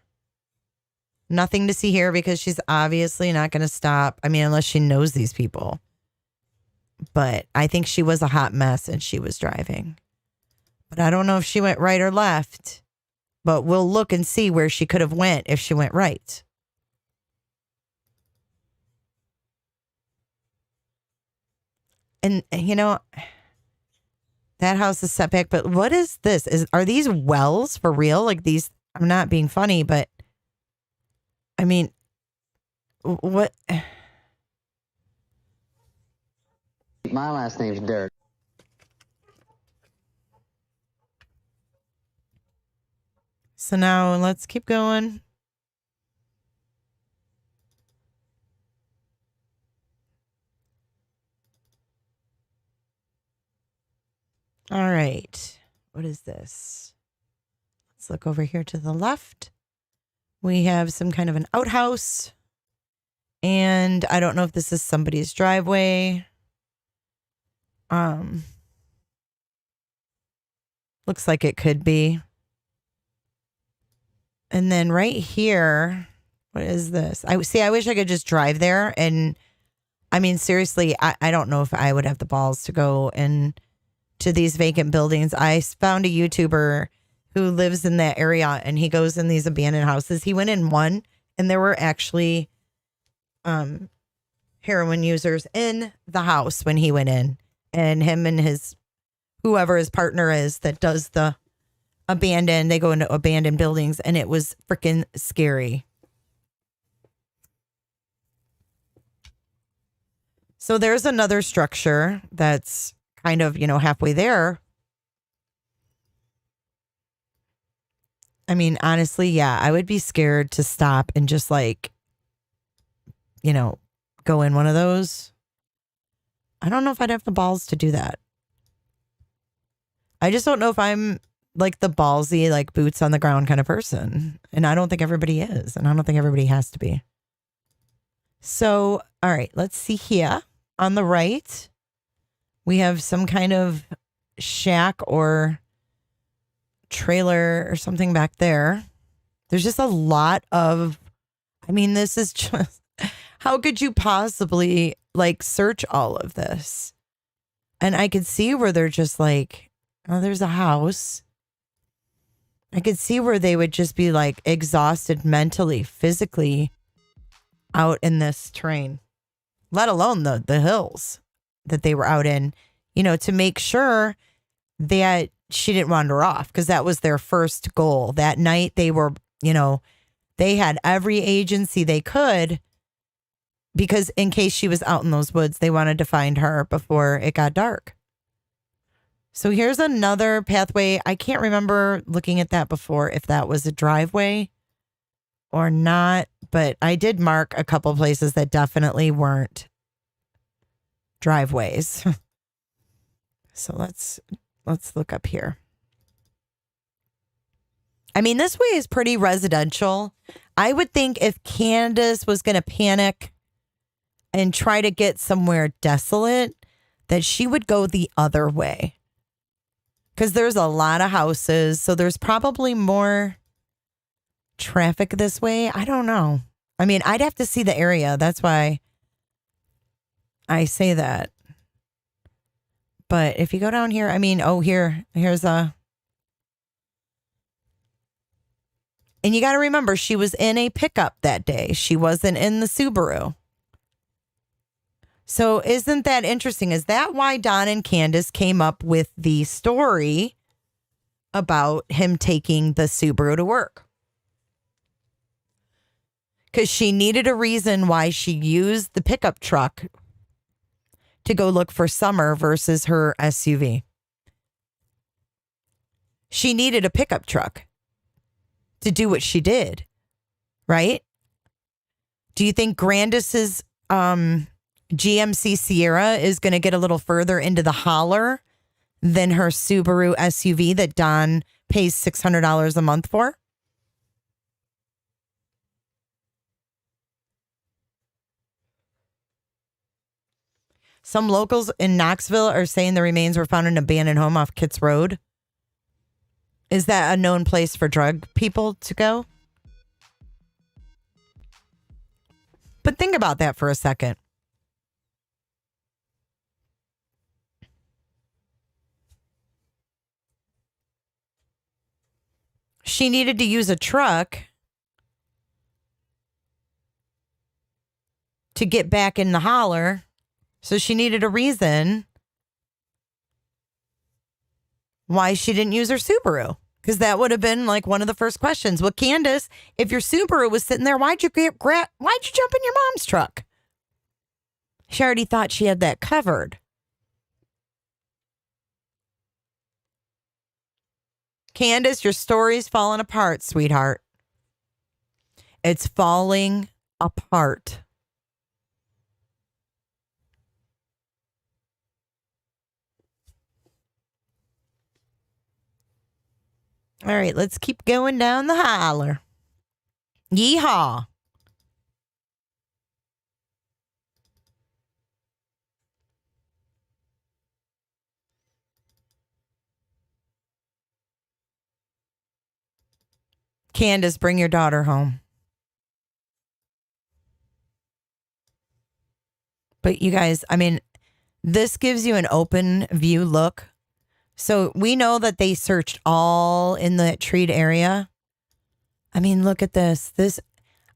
Nothing to see here because she's obviously not going to stop. I mean, unless she knows these people. But I think she was a hot mess and she was driving. But I don't know if she went right or left. But we'll look and see where she could have went if she went right. And, that house is set back. But what is this? Are these wells for real? Like these, I'm not being funny, but I mean, what? My last name's Dirk. So now let's keep going. All right. What is this? Let's look over here to the left. We have some kind of an outhouse. And I don't know if this is somebody's driveway. Looks like it could be. And then right here, what is this? I wish I could just drive there and I mean, seriously, I don't know if I would have the balls to go in to these vacant buildings. I found a YouTuber who lives in that area, and he goes in these abandoned houses. He went in one, and there were actually heroin users in the house when he went in, and him and his whoever his partner is that does the they go into abandoned buildings, and it was freaking scary. So there's another structure that's kind of, halfway there. I mean, honestly, yeah, I would be scared to stop and just go in one of those. I don't know if I'd have the balls to do that. I just don't know if I'm like the ballsy, like boots on the ground kind of person. And I don't think everybody is. And I don't think everybody has to be. So, all right, let's see here. On the right, we have some kind of shack or trailer or something back there. There's just a lot of, this is just, how could you possibly search all of this? And I could see where they're just there's a house. I could see where they would just be exhausted mentally, physically out in this terrain, let alone the hills that they were out in, to make sure that she didn't wander off, because that was their first goal. That night they were, they had every agency they could, because in case she was out in those woods, they wanted to find her before it got dark. So here's another pathway. I can't remember looking at that before, if that was a driveway or not, but I did mark a couple places that definitely weren't driveways. So let's look up here. This way is pretty residential. I would think if Candus was going to panic and try to get somewhere desolate, that she would go the other way. Because there's a lot of houses, so there's probably more traffic this way. I don't know. I'd have to see the area. That's why I say that. But if you go down here, here's a... And you got to remember, she was in a pickup that day. She wasn't in the Subaru. So isn't that interesting? Is that why Don and Candus came up with the story about him taking the Subaru to work? Because she needed a reason why she used the pickup truck to go look for Summer versus her SUV. She needed a pickup truck to do what she did, right? Do you think Grandis's GMC Sierra is going to get a little further into the Holler than her Subaru SUV that Don pays $600 a month for? Some locals in Knoxville are saying the remains were found in an abandoned home off Kitts Road. Is that a known place for drug people to go? But think about that for a second. She needed to use a truck to get back in the Holler. So she needed a reason why she didn't use her Subaru. Because that would have been one of the first questions. Well, Candus, if your Subaru was sitting there, why'd you jump in your mom's truck? She already thought she had that covered. Candus, your story's falling apart, sweetheart. It's falling apart. All right, let's keep going down the Holler. Yeehaw. Candus, bring your daughter home. But you guys, I mean, this gives you an open view look. So we know that they searched all in the treed area. I mean, look at this.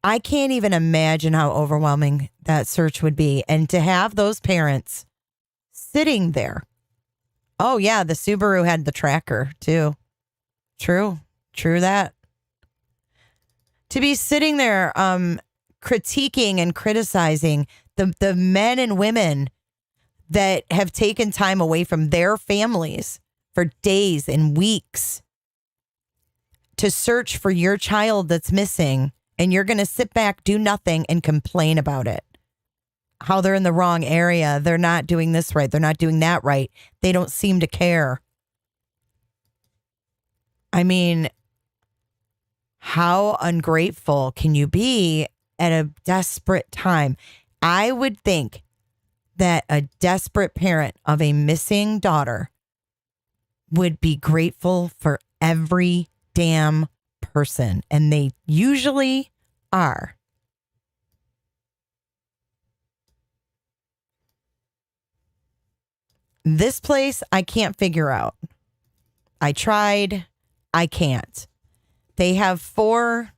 I can't even imagine how overwhelming that search would be. And to have those parents sitting there. Oh, yeah, the Subaru had the tracker, too. True that. To be sitting there critiquing and criticizing the men and women that have taken time away from their families for days and weeks to search for your child that's missing, and you're going to sit back, do nothing, and complain about it. How they're in the wrong area. They're not doing this right. They're not doing that right. They don't seem to care. I mean, how ungrateful can you be at a desperate time? I would think that a desperate parent of a missing daughter would be grateful for every damn person, and they usually are. This place, I can't figure out. I tried. I can't. They have 4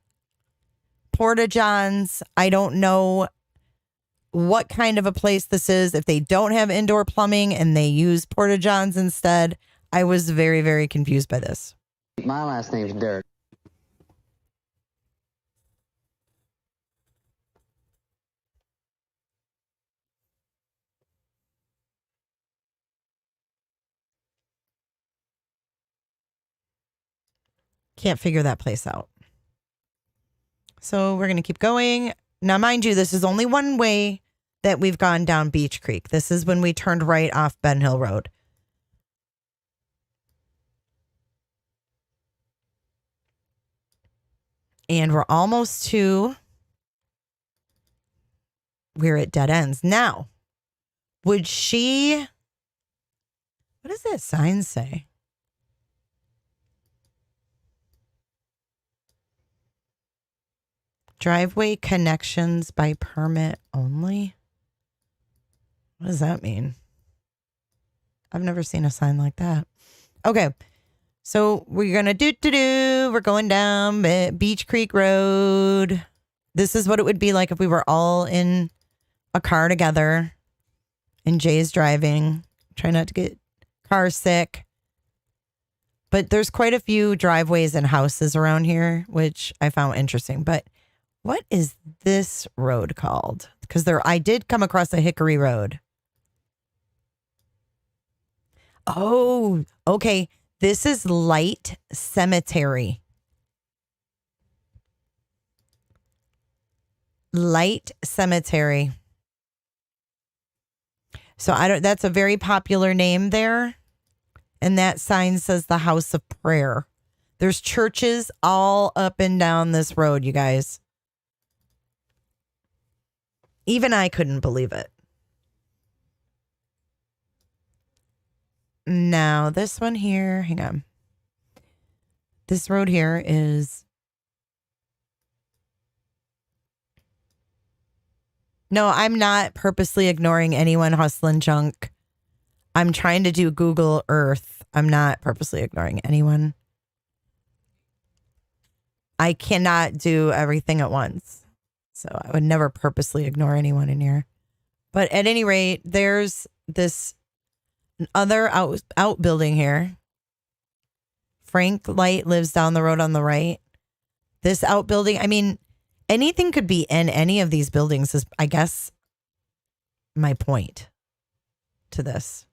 porta-johns. I don't know what kind of a place this is. If they don't have indoor plumbing and they use porta-johns instead, I was very, very confused by this. My last name's Dirt. Can't figure that place out. So we're going to keep going. Now, mind you, this is only one way that we've gone down Beach Creek. This is when we turned right off Ben Hill Road. And we're almost to where it dead ends. Now, would she... What does that sign say? Driveway connections by permit only? What does that mean? I've never seen a sign like that. Okay. So we're going to we're going down Beach Creek Road. This is what it would be like if we were all in a car together and Jay's driving. Try not to get car sick. But there's quite a few driveways and houses around here, which I found interesting. But what is this road called? Because I did come across a Hickory Road. Oh, okay. This is Light Cemetery. Light Cemetery. So that's a very popular name there. And that sign says the House of Prayer. There's churches all up and down this road, you guys. Even I couldn't believe it. Now, this one here, hang on. This road here is... No, I'm not purposely ignoring anyone hustling junk. I'm trying to do Google Earth. I'm not purposely ignoring anyone. I cannot do everything at once. So I would never purposely ignore anyone in here. But at any rate, there's this other outbuilding here. Frank Light lives down the road on the right. This outbuilding, I mean, anything could be in any of these buildings is, I guess, my point to this.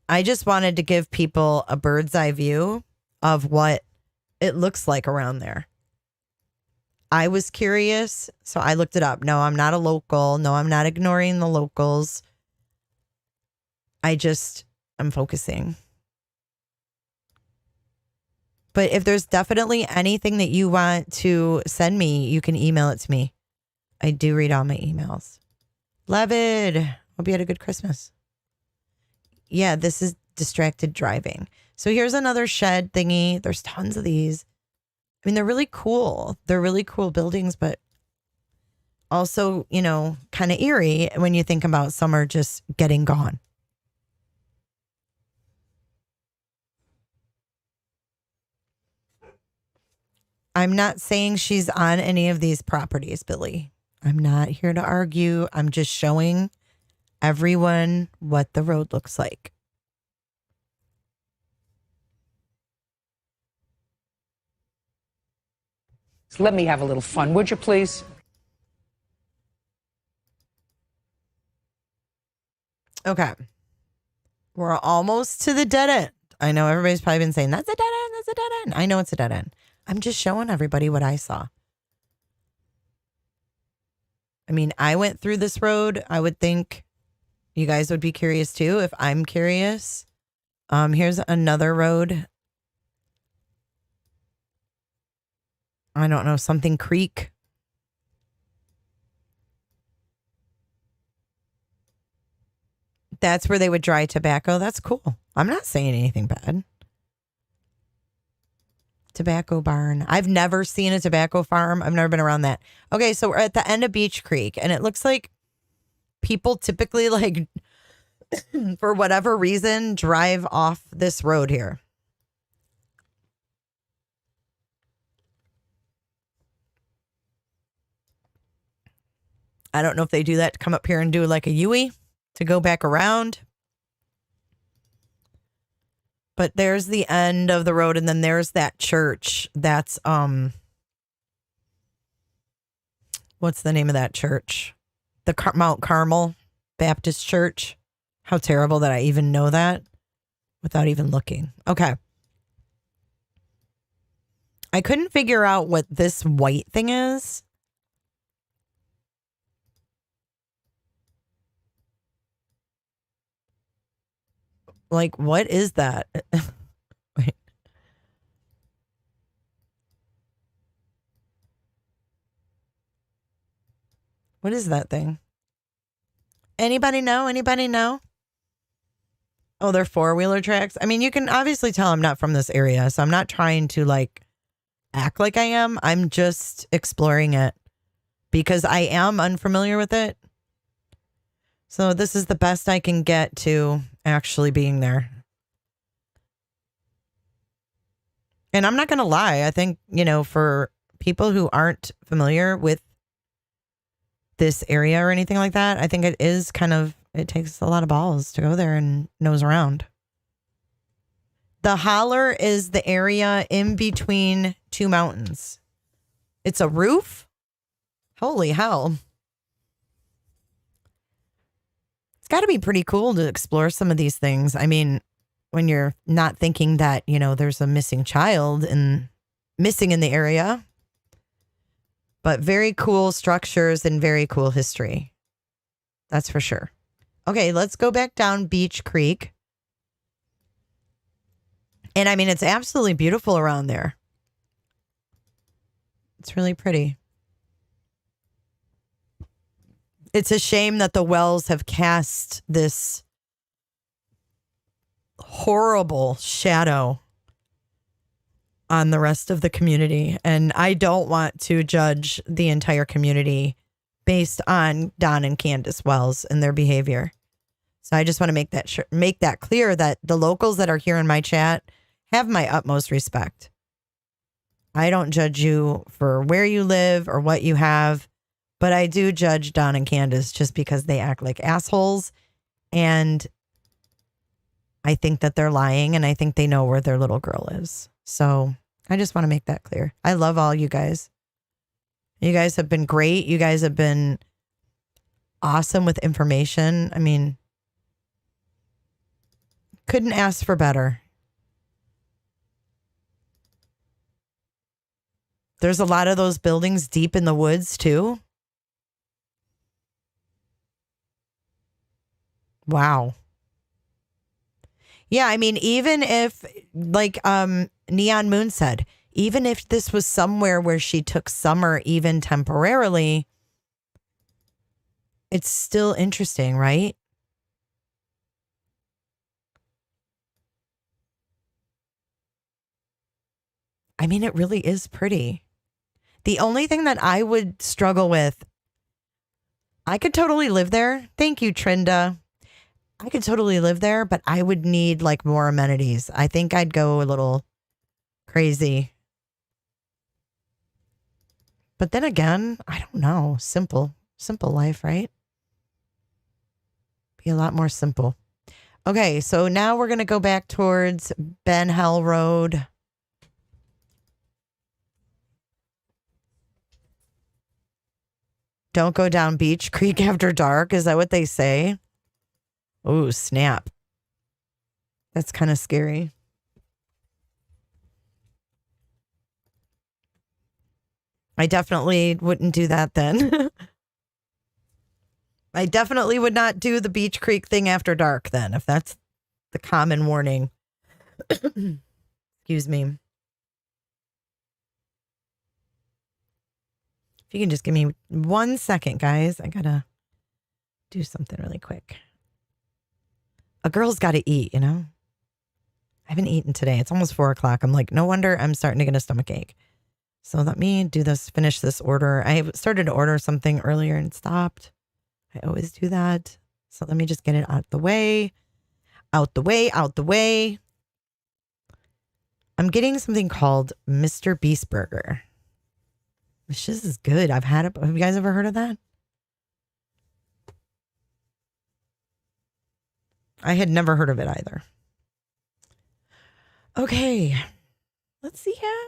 I just wanted to give people a bird's eye view of what it looks like around there. I was curious, so I looked it up. No, I'm not a local. No, I'm not ignoring the locals. I'm focusing. But if there's definitely anything that you want to send me, you can email it to me. I do read all my emails. Levid, hope you had a good Christmas. Yeah, this is distracted driving. So here's another shed thingy. There's tons of these. I mean, they're really cool. They're really cool buildings, but also, you know, kind of eerie when you think about summer just getting gone. I'm not saying she's on any of these properties, Billy. I'm not here to argue. I'm just showing everyone what the road looks like. Let me have a little fun, would you please? Okay. We're almost to the dead end. I know everybody's probably been saying, that's a dead end, that's a dead end. I know it's a dead end. I'm just showing everybody what I saw. I mean, I went through this road. I would think you guys would be curious too if I'm curious. Here's another road. I don't know, something creek. That's where they would dry tobacco. That's cool. I'm not saying anything bad. Tobacco barn. I've never seen a tobacco farm. I've never been around that. Okay, so we're at the end of Beach Creek, and it looks like people typically, like, for whatever reason, drive off this road here. I don't know if they do that to come up here and do like a U-ey to go back around. But there's the end of the road, and then there's that church. That's what's the name of that church? The Mount Carmel Baptist Church. How terrible that I even know that without even looking. Okay. I couldn't figure out what this white thing is. Like, what is that? Wait. What is that thing? Anybody know? Anybody know? Oh, they're four-wheeler tracks. I mean, you can obviously tell I'm not from this area, so I'm not trying to like act like I am. I'm just exploring it because I am unfamiliar with it. So this is the best I can get to actually being there. And I'm not going to lie. I think, you know, for people who aren't familiar with this area or anything like that, I think it is kind of, it takes a lot of balls to go there and nose around. The Holler is the area in between two mountains. It's a roof? Holy hell. It's got to be pretty cool to explore some of these things. I mean, when you're not thinking that, you know, there's a missing child and missing in the area. But very cool structures and very cool history. That's for sure. Okay, let's go back down Beach Creek. And I mean, it's absolutely beautiful around there. It's really pretty. It's a shame that the wells have cast this horrible shadow on the rest of the community. And I don't want to judge the entire community based on Don and Candus Wells and their behavior. So I just want to make that clear that the locals that are here in my chat have my utmost respect. I don't judge you for where you live or what you have, but I do judge Don and Candus just because they act like assholes. And I think that they're lying, and I think they know where their little girl is. So I just want to make that clear. I love all you guys. You guys have been great. You guys have been awesome with information. I mean, couldn't ask for better. There's a lot of those buildings deep in the woods too. Wow. Yeah, I mean, even if, like Neon Moon said, even if this was somewhere where she took summer even temporarily, it's still interesting, right? I mean, it really is pretty. The only thing that I would struggle with I could totally live there. Thank you, Trinda. I could totally live there, but I would need like more amenities. I think I'd go a little crazy. But then again, I don't know. Simple life, right? Be a lot more simple. Okay, so now we're going to go back towards Ben Hell Road. Don't go down Beach Creek after dark. Is that what they say? Oh, snap. That's kind of scary. I definitely wouldn't do that then. I definitely would not do the Beach Creek thing after dark then, if that's the common warning. Excuse me. If you can just give me 1 second, guys. I gotta do something really quick. A girl's got to eat, you know? I haven't eaten today. It's almost 4 o'clock. I'm like, no wonder I'm starting to get a stomach ache. So let me do this, finish this order. I started to order something earlier and stopped. I always do that. So let me just get it out the way. Out the way, out the way. I'm getting something called Mr. Beast Burger. This is good. I've had it. Have you guys ever heard of that? I had never heard of it either. Okay. Let's see how.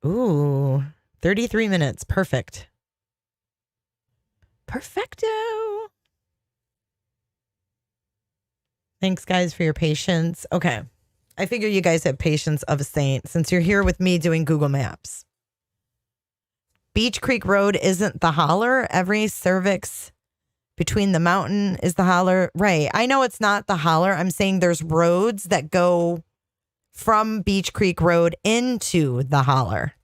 Ooh, 33 minutes. Perfect. Perfecto. Thanks, guys, for your patience. Okay. I figure you guys have patience of a saint since you're here with me doing Google Maps. Beach Creek Road isn't the Holler. Every cervix between the mountain is the Holler. Right. I know it's not the Holler. I'm saying there's roads that go from Beach Creek Road into the Holler.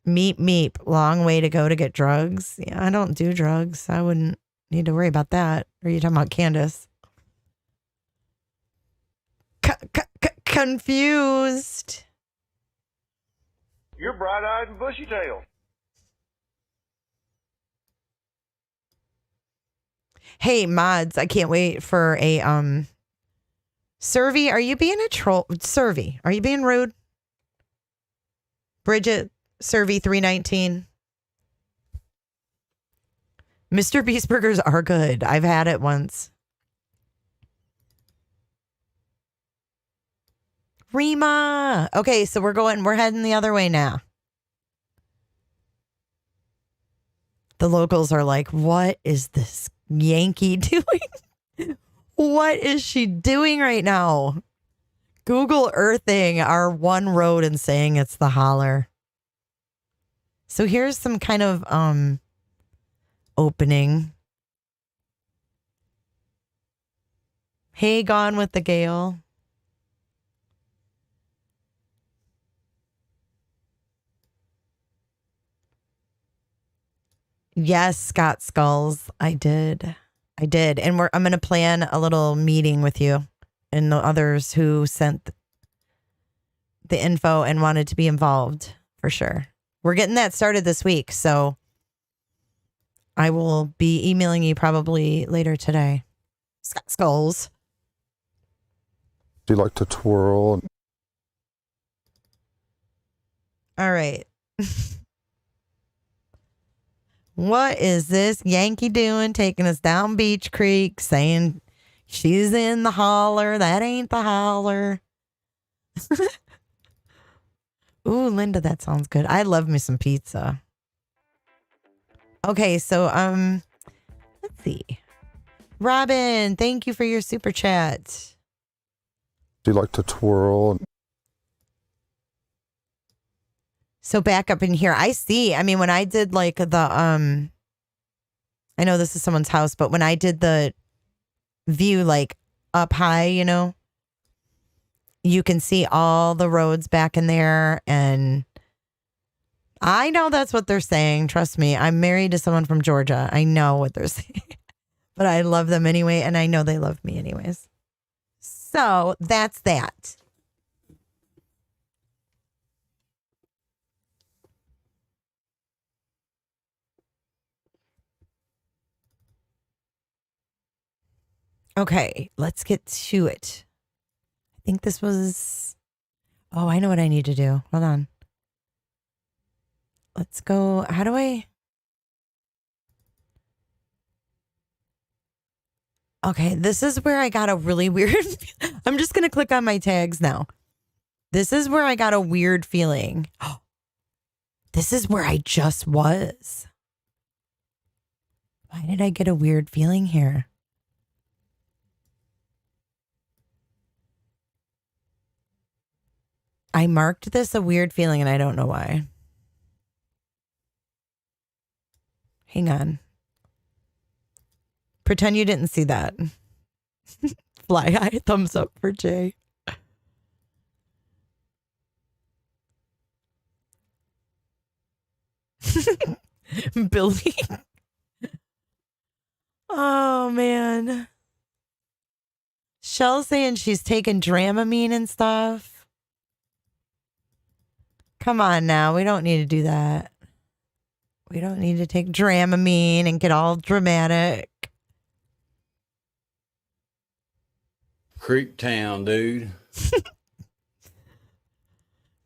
Meep. Long way to go to get drugs. Yeah, I don't do drugs. I wouldn't need to worry about that. Or are you talking about Candus? Confused. You're bright-eyed and bushy-tailed. Hey, mods, I can't wait for a Servy, are you being a troll? Servy, are you being rude? Bridget, Servy 319. Mr. Beast Burgers are good. I've had it once. Rima. Okay, so we're heading the other way now. The locals are like, what is this Yankee doing? What is she doing right now? Google Earthing our one road and saying it's the Holler. So here's some kind of opening. Hey, Gone with the Gale. Yes, Scott Skulls. I did. And I'm going to plan a little meeting with you and the others who sent the info and wanted to be involved for sure. We're getting that started this week. So I will be emailing you probably later today. Scott Skulls. Do you like to twirl? All right. What is this Yankee doing? Taking us down Beach Creek, saying she's in the Holler. That ain't the Holler. Ooh, Linda, that sounds good. I love me some pizza. Okay, so let's see. Robin, thank you for your super chat. Do you like to twirl? So back up in here, I see. I mean, when I did like the I know this is someone's house, but when I did the view like up high, you know, you can see all the roads back in there. And I know that's what they're saying. Trust me, I'm married to someone from Georgia. I know what they're saying. But I love them anyway, and I know they love me anyways. So that's that. Okay, let's get to it. I think this was... Oh, I know what I need to do. Hold on. Let's go... How do I... Okay, this is where I got a really weird... I'm just going to click on my tags now. This is where I got a weird feeling. Oh, this is where I just was. Why did I get a weird feeling here? I marked this a weird feeling and I don't know why. Hang on. Pretend you didn't see that. Fly high thumbs up for Jay. Billy. Oh, man. Shell's saying she's taking Dramamine and stuff. Come on now. We don't need to do that. We don't need to take Dramamine and get all dramatic. Creep town, dude.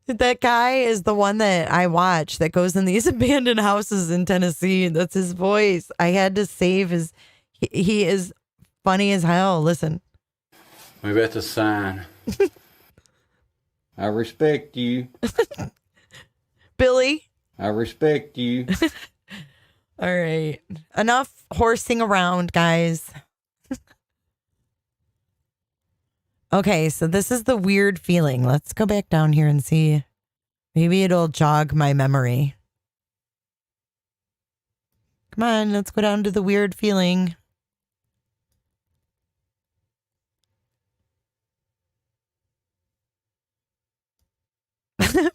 That guy is the one that I watch that goes in these abandoned houses in Tennessee. That's his voice. I had to save his... He is funny as hell. Listen. We got the sign. I respect you. Billy. I respect you. All right. Enough horsing around, guys. Okay, so this is the weird feeling. Let's go back down here and see. Maybe it'll jog my memory. Come on, let's go down to the weird feeling.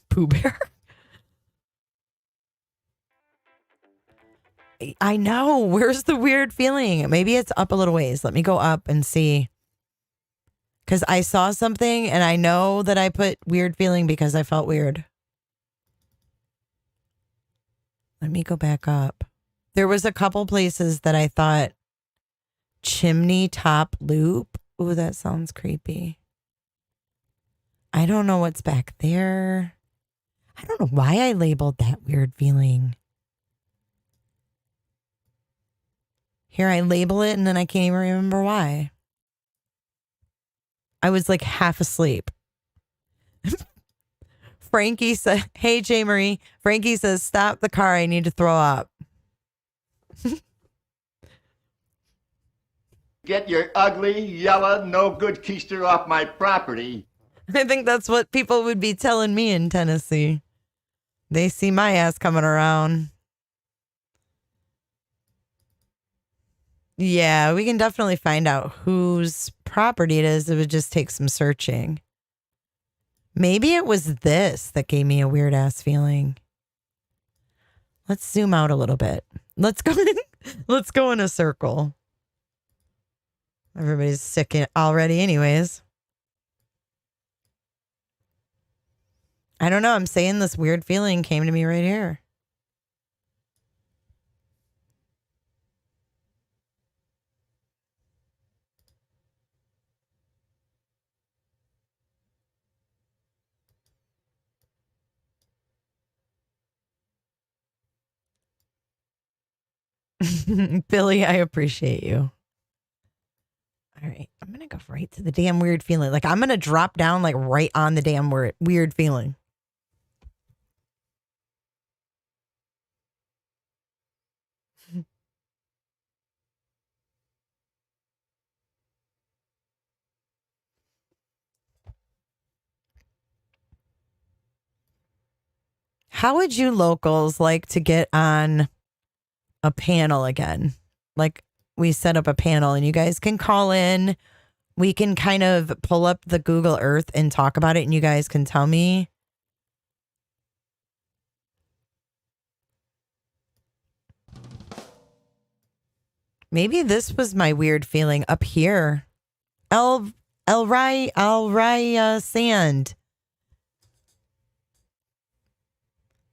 Pooh Bear. I know. Where's the weird feeling? Maybe it's up a little ways. Let me go up and see. Because I saw something and I know that I put weird feeling because I felt weird. Let me go back up. There was a couple places that I thought chimney top loop. Ooh, that sounds creepy. I don't know what's back there. I don't know why I labeled that weird feeling. Here, I label it and then I can't even remember why. I was like half asleep. Frankie said, hey, J. Marie. Frankie says, stop the car. I need to throw up. Get your ugly, yellow, no good keister off my property. I think that's what people would be telling me in Tennessee. They see my ass coming around. Yeah, we can definitely find out whose property it is. It would just take some searching. Maybe it was this that gave me a weird ass feeling. Let's zoom out a little bit. Let's go in a circle. Everybody's sick already anyways. I don't know. I'm saying this weird feeling came to me right here. Billy, I appreciate you. All right. I'm going to go right to the damn weird feeling. Like, I'm going to drop down like right on the damn weird feeling. How would you locals like to get on a panel again? Like, we set up a panel and you guys can call in. We can kind of pull up the Google Earth and talk about it, and you guys can tell me. Maybe this was my weird feeling up here. El Raya Sand.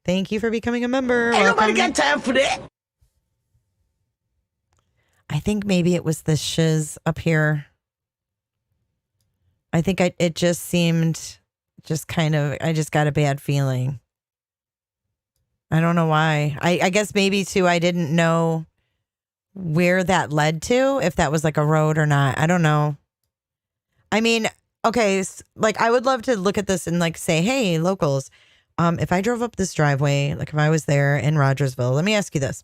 Thank you for becoming a member. Ain't nobody Welcome. got time for that. I think maybe it was the shiz up here. I think it just seemed just kind of, I just got a bad feeling. I don't know why. I guess maybe too, I didn't know where that led to, if that was like a road or not. I don't know. I mean, okay, like I would love to look at this and like say, hey, locals, if I drove up this driveway, like if I was there in Rogersville, let me ask you this.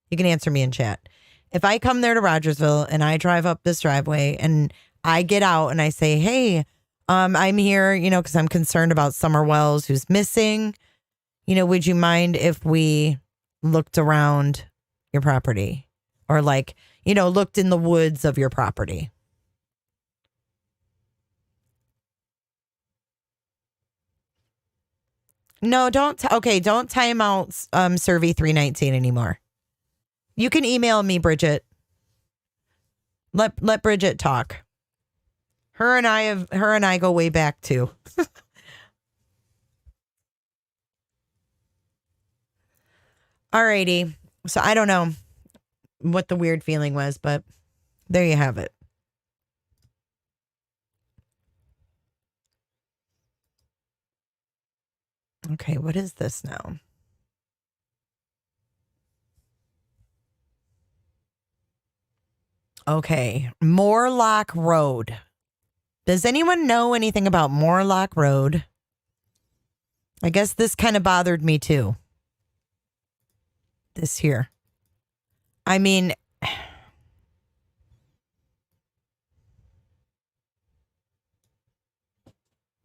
You can answer me in chat. If I come there to Rogersville and I drive up this driveway and I get out and I say, hey, I'm here, you know, because I'm concerned about Summer Wells who's missing. You know, would you mind if we looked around your property or like, you know, looked in the woods of your property? No, don't time out Survey 319 anymore. You can email me, Bridget. Let Bridget talk. Her and I go way back too. Alrighty. So I don't know what the weird feeling was, but there you have it. Okay, what is this now? Okay, Moorlock Road. Does anyone know anything about Moorlock Road? I guess this kind of bothered me too. This here. I mean,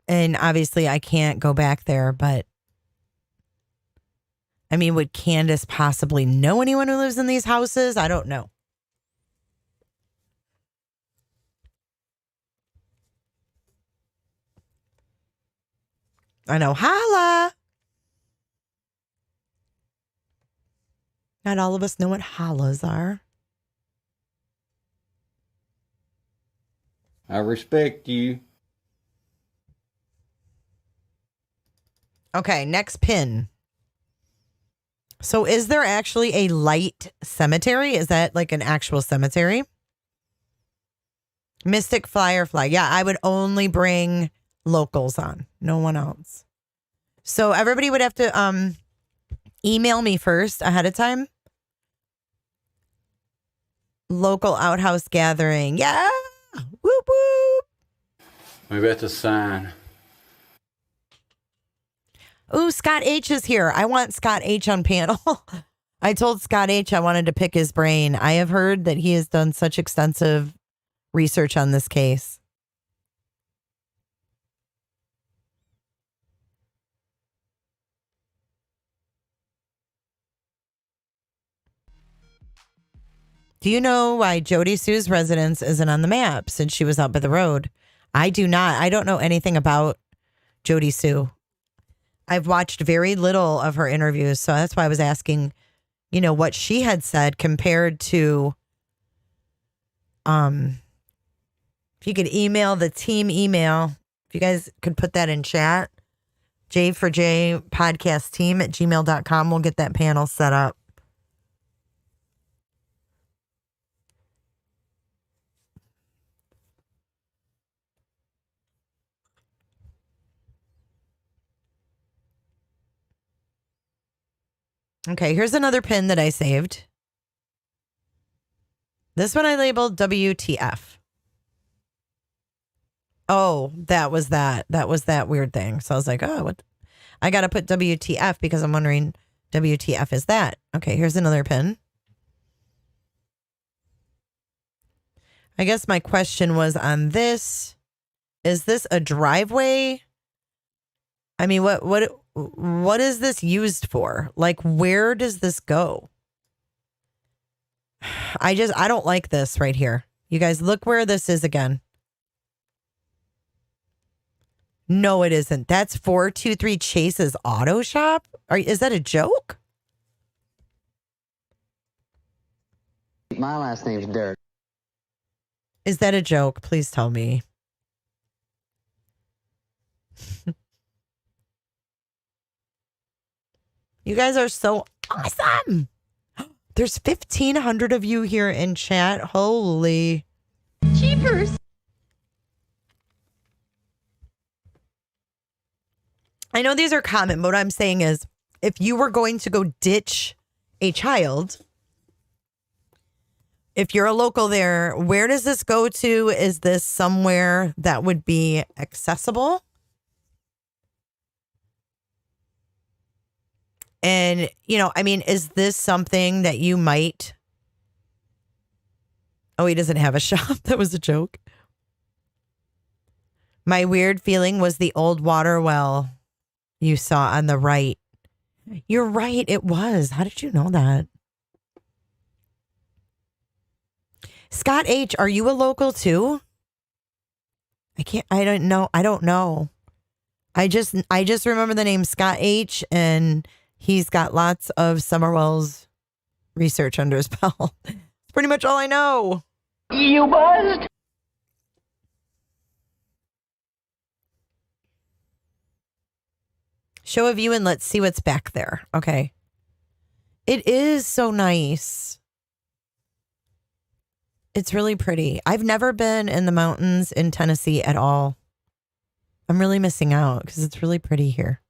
and obviously I can't go back there, but I mean, would Candus possibly know anyone who lives in these houses? I don't know. I know. Holla. Not all of us know what hollas are. I respect you. Okay, next pin. So is there actually a light cemetery? Is that like an actual cemetery? Mystic Firefly. Yeah, I would only bring locals on. No one else. So everybody would have to email me first ahead of time. Local outhouse gathering. Yeah. Whoop whoop. Maybe that's a sign. Ooh, Scott H is here. I want Scott H on panel. I told Scott H I wanted to pick his brain. I have heard that he has done such extensive research on this case. Do you know why Jody Sue's residence isn't on the map since she was out by the road? I do not. I don't know anything about Jody Sue. I've watched very little of her interviews, so that's why I was asking, you know, what she had said compared to, if you could email the team email, if you guys could put that in chat, J4J podcast team at gmail.com. We'll get that panel set up. Okay, here's another pin that I saved. This one I labeled WTF. Oh, that was that. That was that weird thing. So I was like, oh, what? I got to put WTF because I'm wondering, WTF is that? Okay, here's another pin. I guess my question was on this. Is this a driveway? I mean, what is this used for? Like, where does this go? I don't like this right here. You guys, look where this is again. No, it isn't. That's 423 Chase's Auto Shop. Is that a joke? My last name's Dirk. Is that a joke? Please tell me. You guys are so awesome. There's 1,500 of you here in chat. Holy. Cheapers. I know these are common, but what I'm saying is if you were going to go ditch a child, if you're a local there, where does this go to? Is this somewhere that would be accessible? And, you know, I mean, is this something that you might... Oh, he doesn't have a shop. That was a joke. My weird feeling was the old water well you saw on the right. You're right. It was. How did you know that? Scott H., are you a local too? I don't know. I just remember the name Scott H., and he's got lots of Summerwell's research under his belt. It's pretty much all I know. You buzzed? Show a view and let's see what's back there. Okay. It is so nice. It's really pretty. I've never been in the mountains in Tennessee at all. I'm really missing out because it's really pretty here.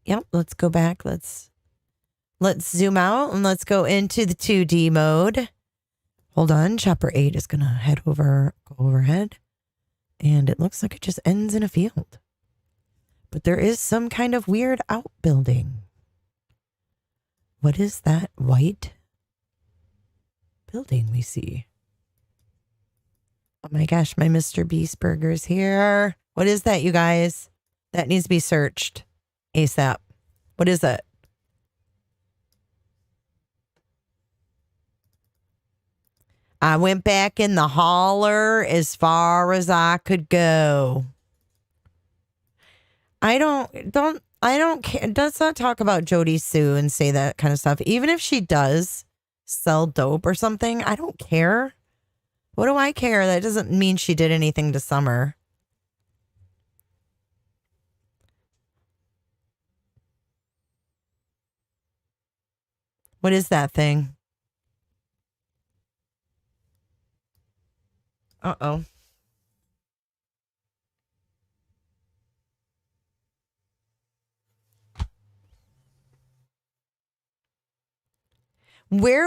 Yep, let's go back. Let's zoom out and let's go into the 2D mode. Hold on. Chopper 8 is going to go overhead. And it looks like it just ends in a field. But there is some kind of weird outbuilding. What is that white building we see? Oh my gosh, my Mr. Beast burger's here. What is that, you guys? That needs to be searched ASAP. What is it? I went back in the Holler as far as I could go. I don't care. Let's not talk about Jody Sue and say that kind of stuff. Even if she does sell dope or something, I don't care. What do I care? That doesn't mean she did anything to Summer. What is that thing? Uh-oh.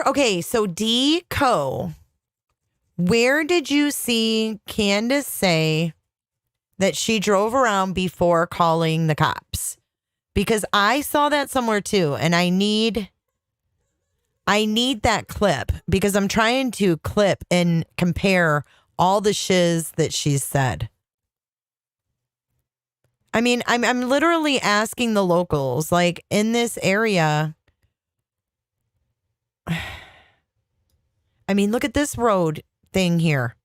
Okay, so D. Co. Where did you see Candus say that she drove around before calling the cops? Because I saw that somewhere too, and I need that clip because I'm trying to clip and compare all the shiz that she's said. I mean, I'm literally asking the locals, like in this area. I mean, look at this road thing here.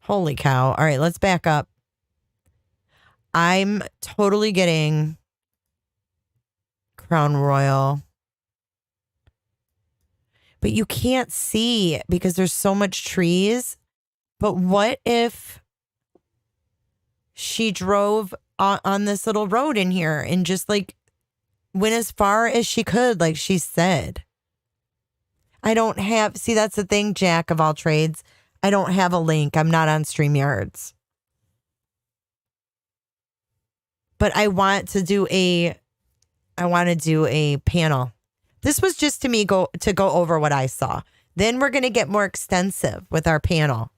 Holy cow. All right, let's back up. I'm totally getting Crown Royal. But you can't see because there's so much trees. But what if she drove on this little road in here and just like went as far as she could, like she said? I don't have, see, that's the thing, Jack of all trades. I don't have a link. I'm not on StreamYards. But I want to do a panel. This was just to go over what I saw. Then we're going to get more extensive with our panel.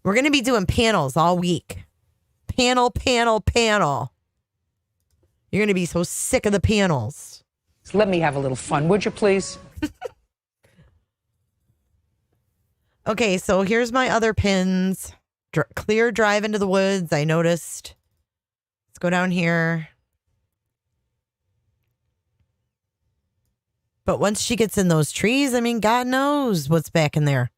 We're going to be doing panels all week. Panel. You're going to be so sick of the panels. Let me have a little fun, would you please? Okay, so here's my other pins. Clear drive into the woods, I noticed. Let's go down here. But once she gets in those trees, I mean, God knows what's back in there.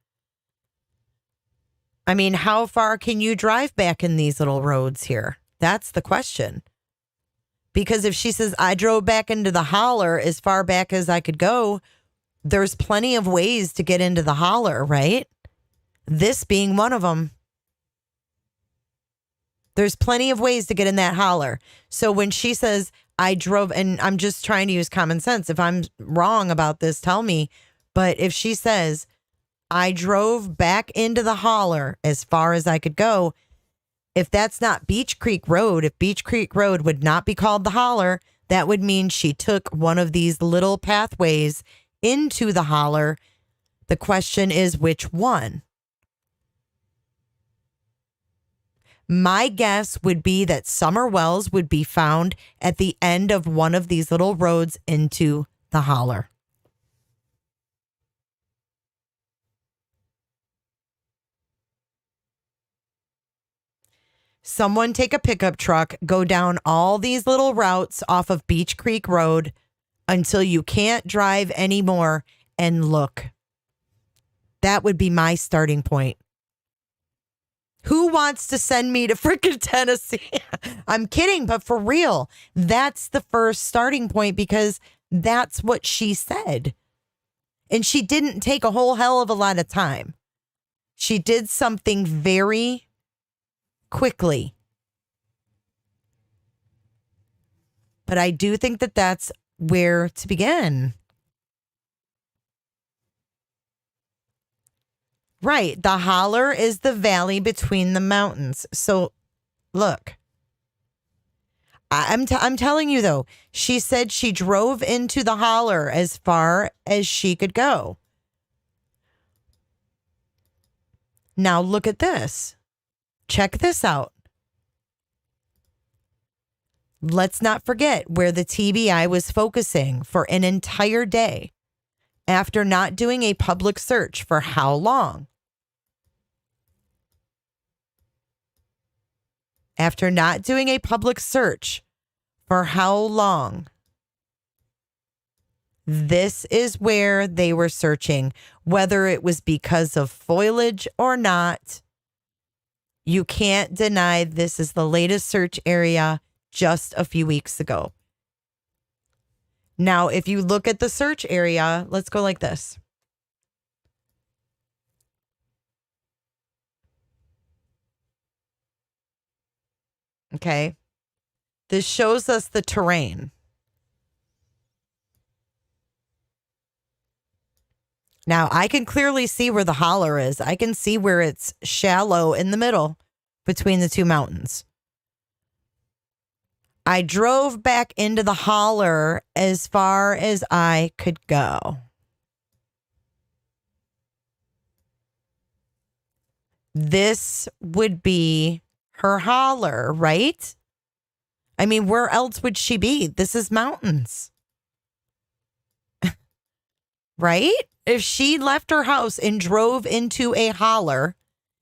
I mean, how far can you drive back in these little roads here? That's the question. Because if she says, I drove back into the holler as far back as I could go, there's plenty of ways to get into the holler, right? This being one of them. There's plenty of ways to get in that holler. So when she says, I drove, and I'm just trying to use common sense. If I'm wrong about this, tell me. But if she says, I drove back into the holler as far as I could go, if that's not Beach Creek Road, if Beach Creek Road would not be called the holler, that would mean she took one of these little pathways into the holler. The question is, which one? My guess would be that Summer Wells would be found at the end of one of these little roads into the holler. Someone take a pickup truck, go down all these little routes off of Beach Creek Road until you can't drive anymore and look. That would be my starting point. Who wants to send me to freaking Tennessee? I'm kidding, but for real, that's the first starting point because that's what she said. And she didn't take a whole hell of a lot of time. She did something very quickly. But I do think that that's where to begin. Right. The holler is the valley between the mountains. So look, I'm telling you, though, she said she drove into the holler as far as she could go. Now look at this. Check this out. Let's not forget where the TBI was focusing for an entire day after not doing a public search for how long? After not doing a public search for how long? This is where they were searching, whether it was because of foliage or not. You can't deny this is the latest search area just a few weeks ago. Now, if you look at the search area, let's go like this. Okay. This shows us the terrain. Now, I can clearly see where the holler is. I can see where it's shallow in the middle between the two mountains. I drove back into the holler as far as I could go. This would be her holler, right? I mean, where else would she be? This is mountains. Right? If she left her house and drove into a holler,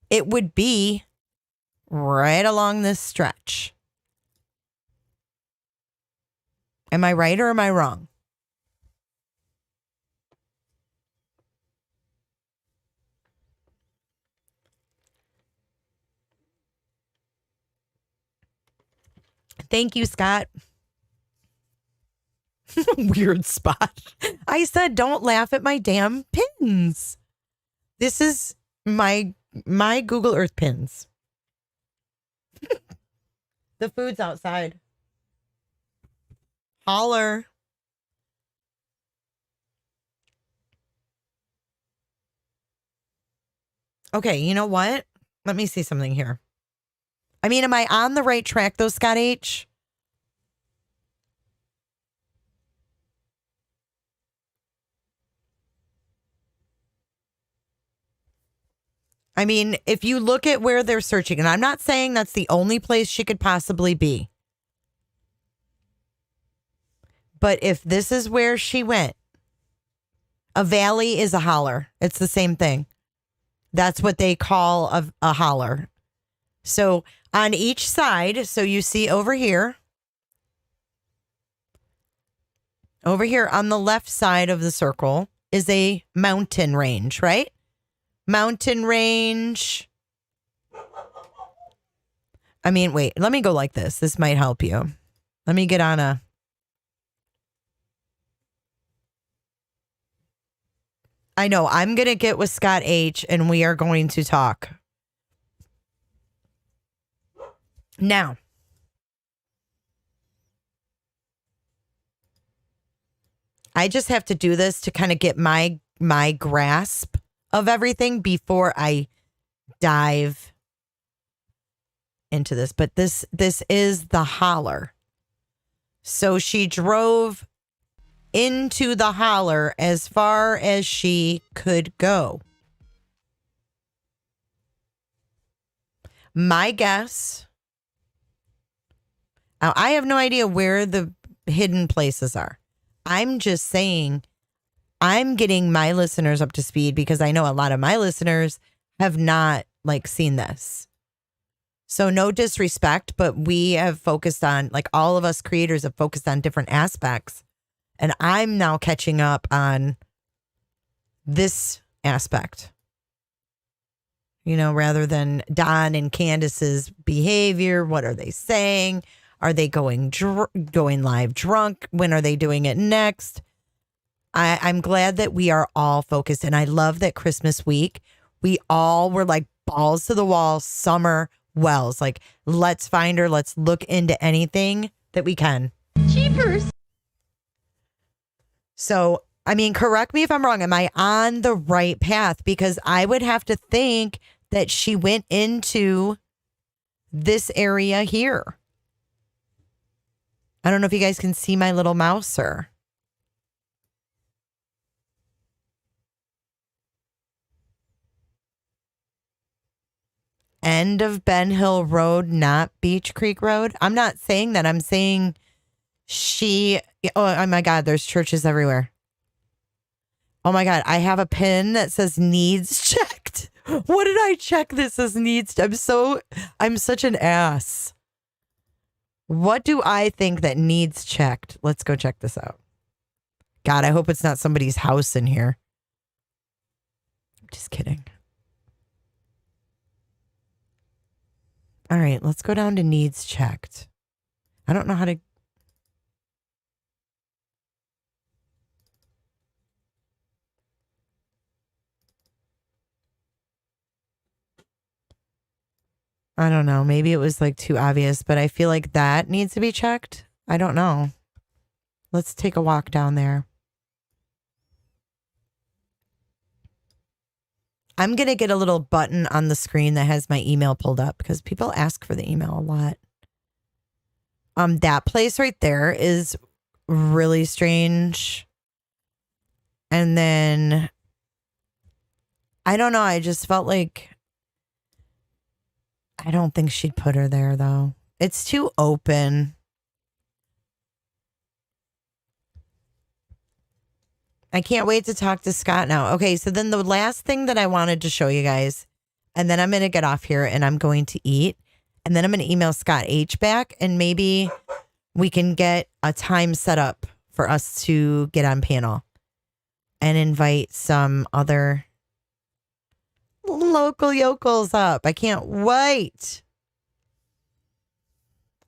it would be right along this stretch. Am I right or am I wrong? Thank you, Scott. Weird spot. I said, don't laugh at my damn pins. This is my Google Earth pins. The food's outside. Holler. Okay, you know what? Let me see something here. I mean, am I on the right track though, Scott H? I mean, if you look at where they're searching, and I'm not saying that's the only place she could possibly be, but if this is where she went, a valley is a holler. It's the same thing. That's what they call a holler. So on each side, so you see over here on the left side of the circle is a mountain range, right? Mountain range. I mean, wait, let me go like this. This might help you. Let me get on I know. I'm going to get with Scott H. and we are going to talk. Now, I just have to do this to kind of get my grasp of everything before I dive into this. But this is the Holler. So she drove into the Holler as far as she could go. My guess, now I have no idea where the hidden places are. I'm just saying I'm getting my listeners up to speed because I know a lot of my listeners have not seen this. So no disrespect, but we have focused on, all of us creators have focused on different aspects. And I'm now catching up on this aspect, rather than Don and Candus's behavior. What are they saying? Are they going live drunk? When are they doing it next? I'm glad that we are all focused. And I love that Christmas week, we all were balls to the wall, summer wells. Let's find her. Let's look into anything that we can. Cheapers. So, correct me if I'm wrong. Am I on the right path? Because I would have to think that she went into this area here. I don't know if you guys can see my little mouser. End of Ben Hill Road, not Beach Creek Road. I'm not saying that. I'm saying oh my God, there's churches everywhere. Oh my God, I have a pin that says needs checked. What did I check this as needs? I'm such an ass. What do I think that needs checked? Let's go check this out. God, I hope it's not somebody's house in here. I'm just kidding. All right, let's go down to needs checked. I don't know how to. I don't know. Maybe it was too obvious, but I feel like that needs to be checked. I don't know. Let's take a walk down there. I'm going to get a little button on the screen that has my email pulled up because people ask for the email a lot. That place right there is really strange. And then I don't know. I just felt like I don't think she'd put her there though. It's too open. I can't wait to talk to Scott now. Okay, so then the last thing that I wanted to show you guys, and then I'm going to get off here and I'm going to eat, and then I'm going to email Scott H back, and maybe we can get a time set up for us to get on panel and invite some other local yokels up. I can't wait.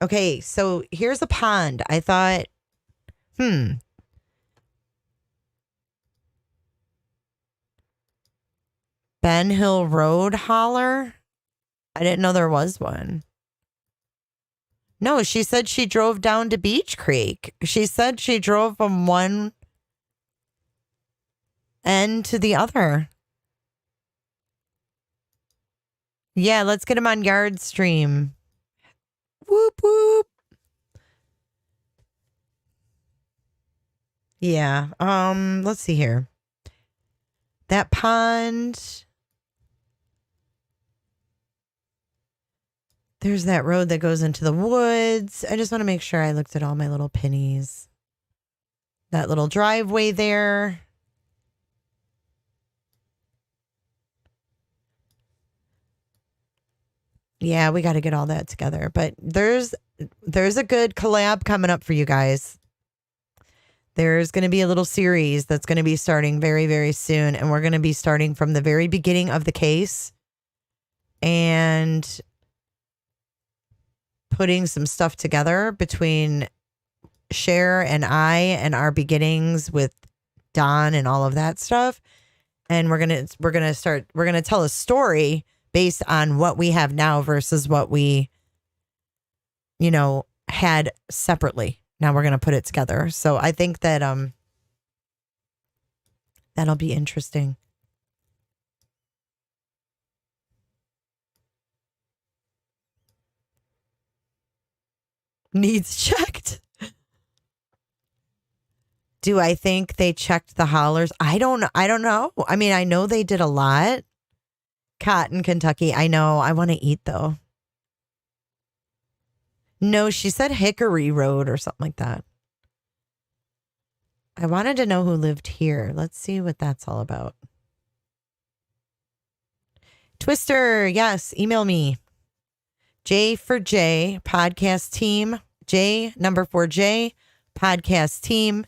Okay, so here's a pond. I thought, Ben Hill Road Holler? I didn't know there was one. No, she said she drove down to Beach Creek. She said she drove from one end to the other. Yeah, let's get him on Yard Stream. Whoop, whoop. Yeah, let's see here. That pond. There's that road that goes into the woods. I just want to make sure I looked at all my little pennies. That little driveway there. Yeah, we got to get all that together. But there's a good collab coming up for you guys. There's going to be a little series that's going to be starting very, very soon. And we're going to be starting from the very beginning of the case and putting some stuff together between Cher and I and our beginnings with Don and all of that stuff. And we're gonna tell a story based on what we have now versus what we, had separately. Now we're gonna put it together. So I think that that'll be interesting. Needs checked. Do I think they checked the hollers? I don't know. I mean, I know they did a lot. Cotton, Kentucky. I know. I want to eat though. No, she said Hickory Road or something like that. I wanted to know who lived here. Let's see what that's all about. Twister, yes, email me. J for J, podcast team. J, number 4J, podcast team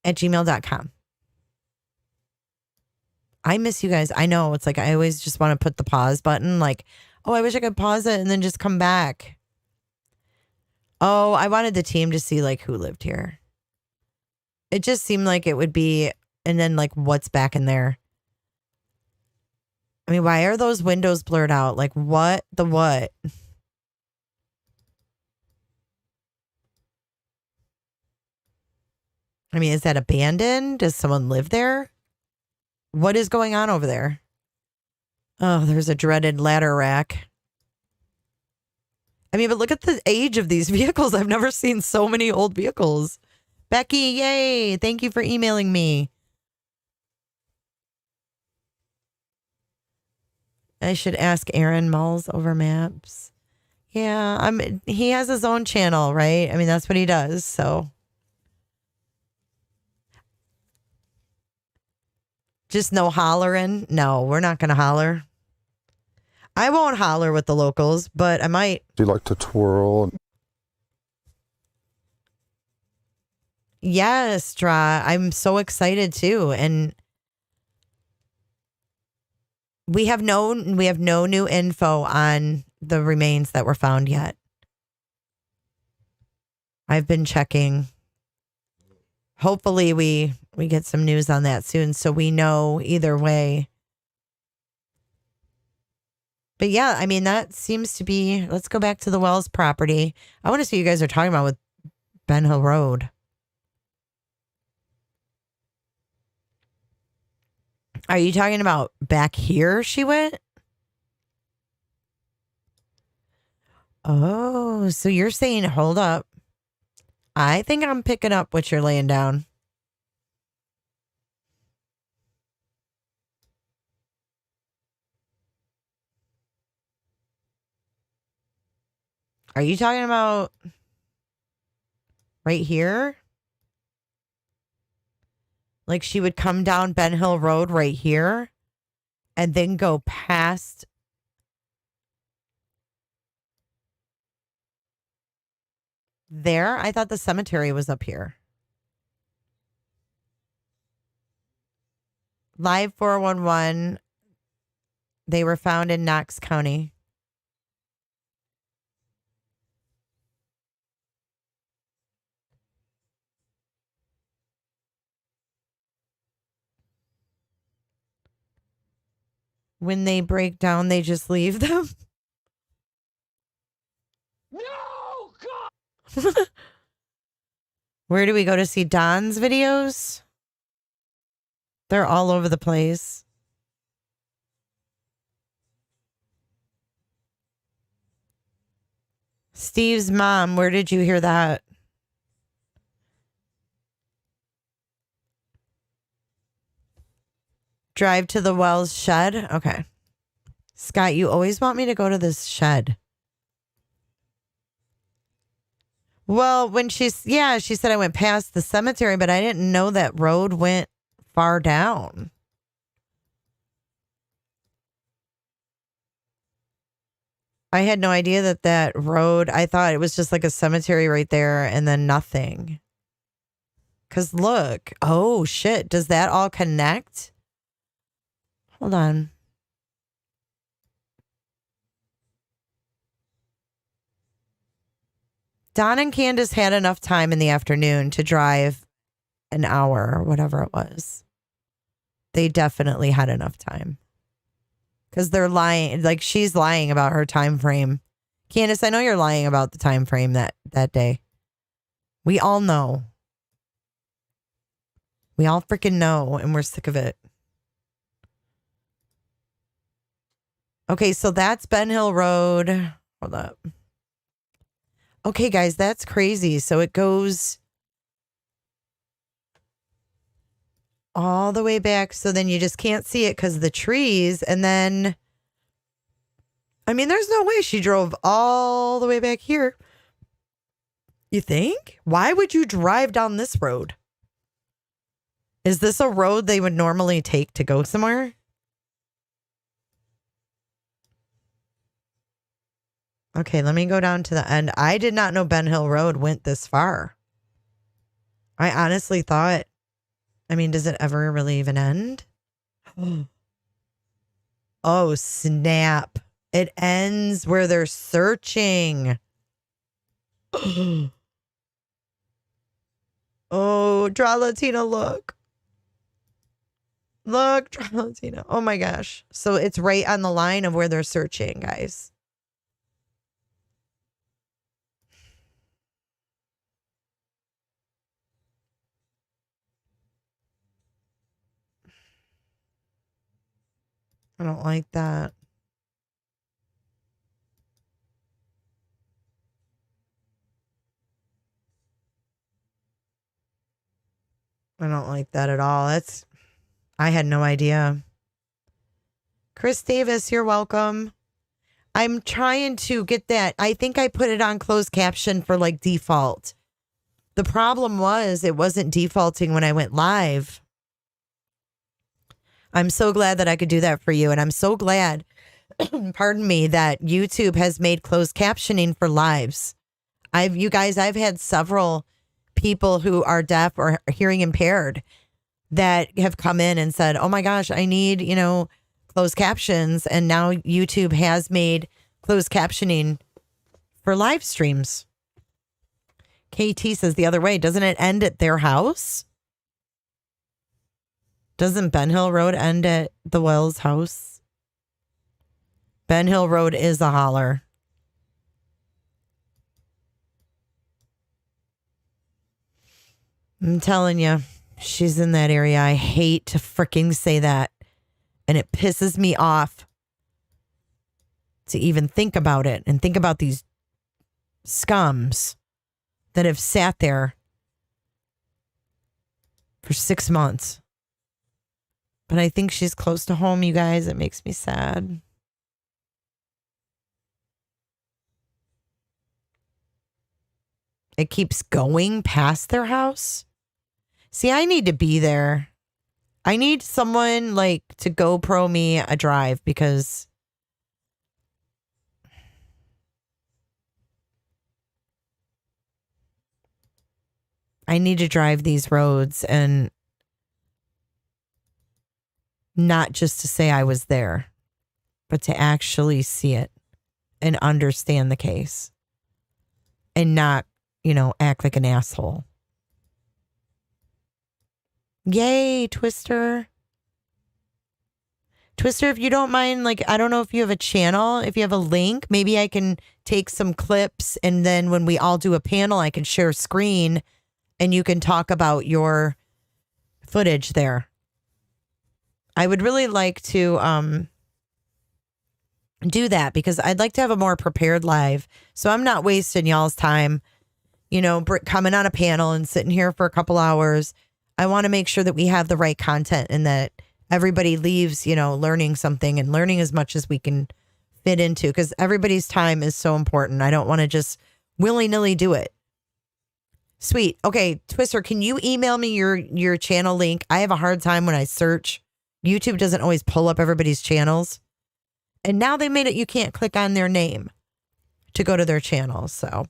at gmail.com. I miss you guys. I know. It's like I always just want to put the pause button. Like, oh, I wish I could pause it and then just come back. Oh, I wanted the team to see like who lived here. It just seemed like it would be, and then like what's back in there. I mean, why are those windows blurred out? Like what? I mean, is that abandoned? Does someone live there? What is going on over there? Oh, there's a dreaded ladder rack. I mean, but look at the age of these vehicles. I've never seen so many old vehicles. Becky, yay. Thank you for emailing me. I should ask Aaron Mulls over maps. Yeah, he has his own channel, right? I mean, that's what he does, so. Just no hollering? No, we're not going to holler. I won't holler with the locals, but I might. Do you like to twirl? Yes, Dra. I'm so excited too. And we have no new info on the remains that were found yet. I've been checking. Hopefully we get some news on that soon so we know either way. But yeah, I mean, that seems to be, let's go back to the Wells property. I want to see what you guys are talking about with Ben Hill Road. Are you talking about back here she went? Oh, so you're saying, hold up. I think I'm picking up what you're laying down. Are you talking about right here? Like she would come down Ben Hill Road right here and then go past. There? I thought the cemetery was up here. Live 411. They were found in Knox County. When they break down, they just leave them. No, God. Where do we go to see Don's videos? They're all over the place. Steve's mom, where did you hear that? Drive to the Wells shed? Okay. Scott, you always want me to go to this shed. Well, when she said I went past the cemetery, but I didn't know that road went far down. I had no idea that road, I thought it was just like a cemetery right there and then nothing. Because look, oh shit, does that all connect? Hold on. Don and Candus had enough time in the afternoon to drive an hour or whatever it was. They definitely had enough time. Because they're lying, like she's lying about her time frame. Candus, I know you're lying about the time frame that day. We all know. We all freaking know, and we're sick of it. Okay, so that's Ben Hill Road. Hold up. Okay, guys, that's crazy. So it goes all the way back. So then you just can't see it because of the trees. And then, I mean, there's no way she drove all the way back here. You think? Why would you drive down this road? Is this a road they would normally take to go somewhere? Okay, let me go down to the end. I did not know Ben Hill Road went this far. I honestly thought, I mean, does it ever really even end? Oh, snap. It ends where they're searching. Oh, Draw Latina, look. Look, Draw Latina. Oh my gosh. So it's right on the line of where they're searching, guys. I don't like that. I don't like that at all. I had no idea. Chris Davis, you're welcome. I'm trying to get that. I think I put it on closed caption for like default. The problem was it wasn't defaulting when I went live. I'm so glad that I could do that for you. And I'm so glad, pardon me, that YouTube has made closed captioning for lives. I've had several people who are deaf or hearing impaired that have come in and said, oh my gosh, I need, closed captions. And now YouTube has made closed captioning for live streams. KT says the other way, doesn't it end at their house? Doesn't Ben Hill Road end at the Wells house? Ben Hill Road is a holler. I'm telling you, she's in that area. I hate to freaking say that. And it pisses me off to even think about it and think about these scums that have sat there for 6 months. But I think she's close to home, you guys. It makes me sad. It keeps going past their house. See, I need to be there. I need someone like to GoPro me a drive because I need to drive these roads and not just to say I was there, but to actually see it and understand the case and not, act like an asshole. Yay, Twister. Twister, if you don't mind, I don't know if you have a channel, if you have a link, maybe I can take some clips and then when we all do a panel, I can share screen and you can talk about your footage there. I would really like to do that because I'd like to have a more prepared live. So I'm not wasting y'all's time, coming on a panel and sitting here for a couple hours. I want to make sure that we have the right content and that everybody leaves, learning something and learning as much as we can fit into because everybody's time is so important. I don't want to just willy-nilly do it. Sweet. Okay, Twister, can you email me your channel link? I have a hard time when I search. YouTube doesn't always pull up everybody's channels. And now they made it you can't click on their name to go to their channel. So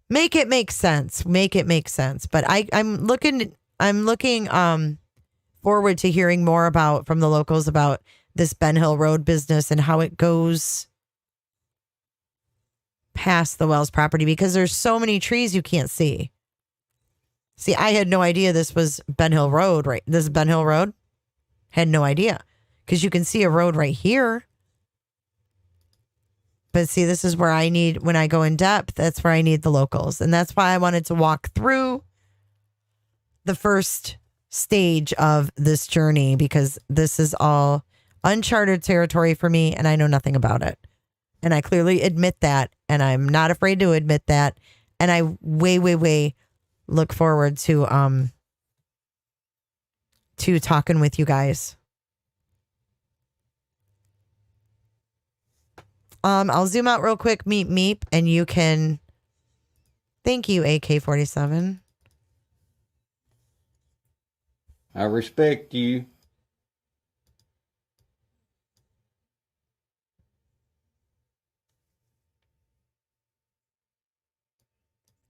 make it make sense. Make it make sense. But I'm looking forward to hearing more from the locals about this Ben Hill Road business and how it goes past the Wells property because there's so many trees you can't see. See, I had no idea this was Ben Hill Road, right? This is Ben Hill Road? Had no idea. Because you can see a road right here. But see, this is where I need, when I go in depth, that's where I need the locals. And that's why I wanted to walk through the first stage of this journey, because this is all uncharted territory for me and I know nothing about it. And I clearly admit that, and I'm not afraid to admit that. And I way look forward to talking with you guys. I'll zoom out real quick, meep, and you can. Thank you, AK-47. I respect you.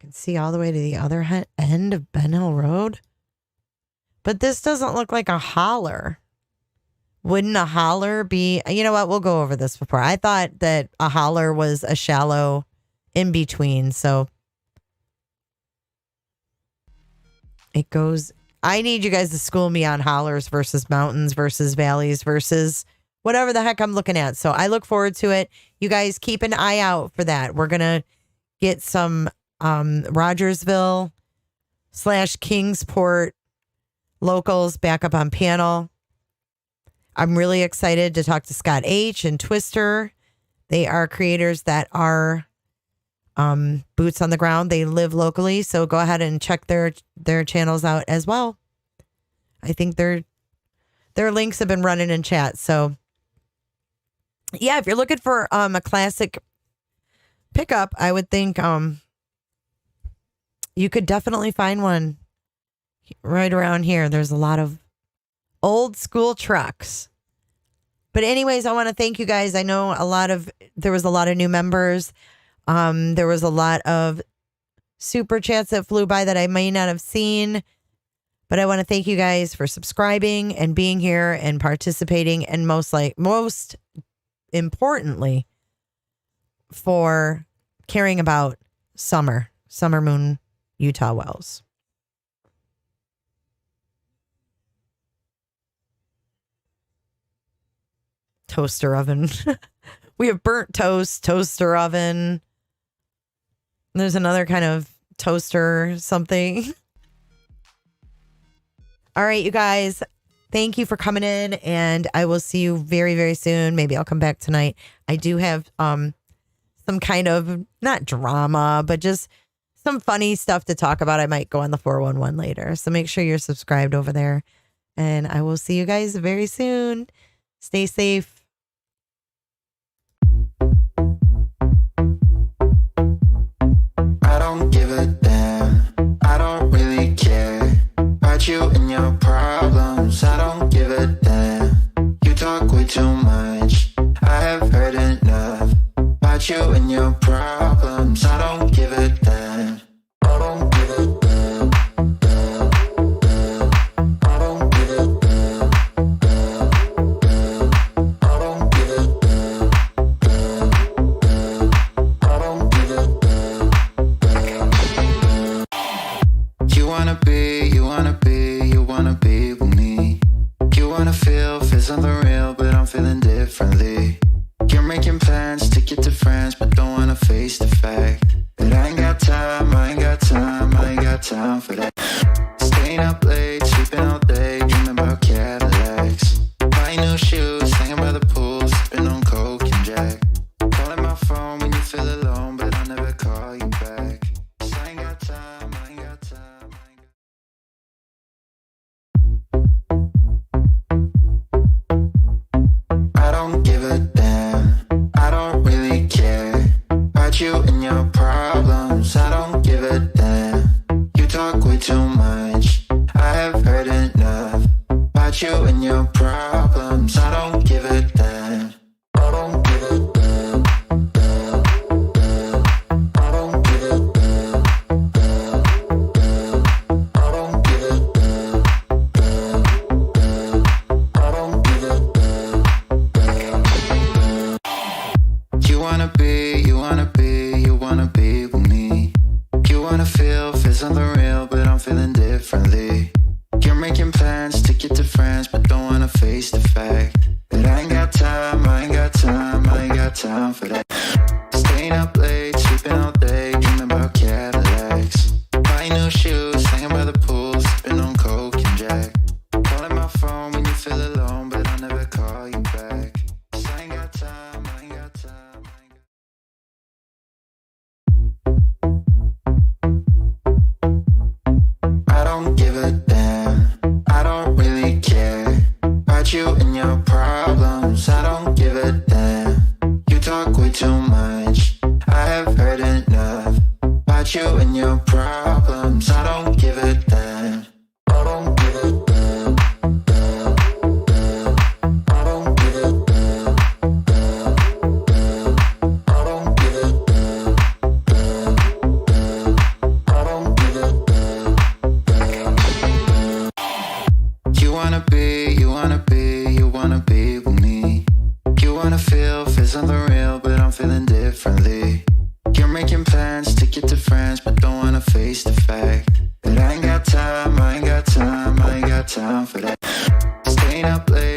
Can see all the way to the other end of Ben Hill Road. But this doesn't look like a holler. Wouldn't a holler be, you know what, we'll go over this before. I thought that a holler was a shallow in between, so it goes, I need you guys to school me on hollers versus mountains versus valleys versus whatever the heck I'm looking at. So I look forward to it. You guys keep an eye out for that. We're going to get some Rogersville / Kingsport locals back up on panel. I'm really excited to talk to Scott H. and Twister. They are creators that are boots on the ground. They live locally, so go ahead and check their channels out as well. I think their links have been running in chat. So yeah, if you're looking for a classic pickup, I would think you could definitely find one right around here. There's a lot of old school trucks. But anyways, I want to thank you guys. I know there was a lot of new members. There was a lot of super chats that flew by that I may not have seen. But I want to thank you guys for subscribing and being here and participating, and most importantly for caring about Summer Moon Utah Wells. Toaster oven. We have burnt toast, toaster oven. There's another kind of toaster something. All right, you guys. Thank you for coming in, and I will see you very, very soon. Maybe I'll come back tonight. I do have some kind of, not drama, but just some funny stuff to talk about. I might go on the 411 later. So make sure you're subscribed over there. And I will see you guys very soon. Stay safe. I don't give a damn. I don't really care about you and your problems. I don't give a damn. You talk way too much. I have heard enough about you and your problems. I don't give a damn. I don't give a damn. I don't give a damn. I don't give a damn. I don't give a damn. You wanna be wanna be, you wanna be, you wanna be with me. You wanna feel something real, but I'm feeling differently. You're making plans to get to friends, but don't wanna face the fact that I ain't got time, I ain't got time, I ain't got time for that. Staying up late.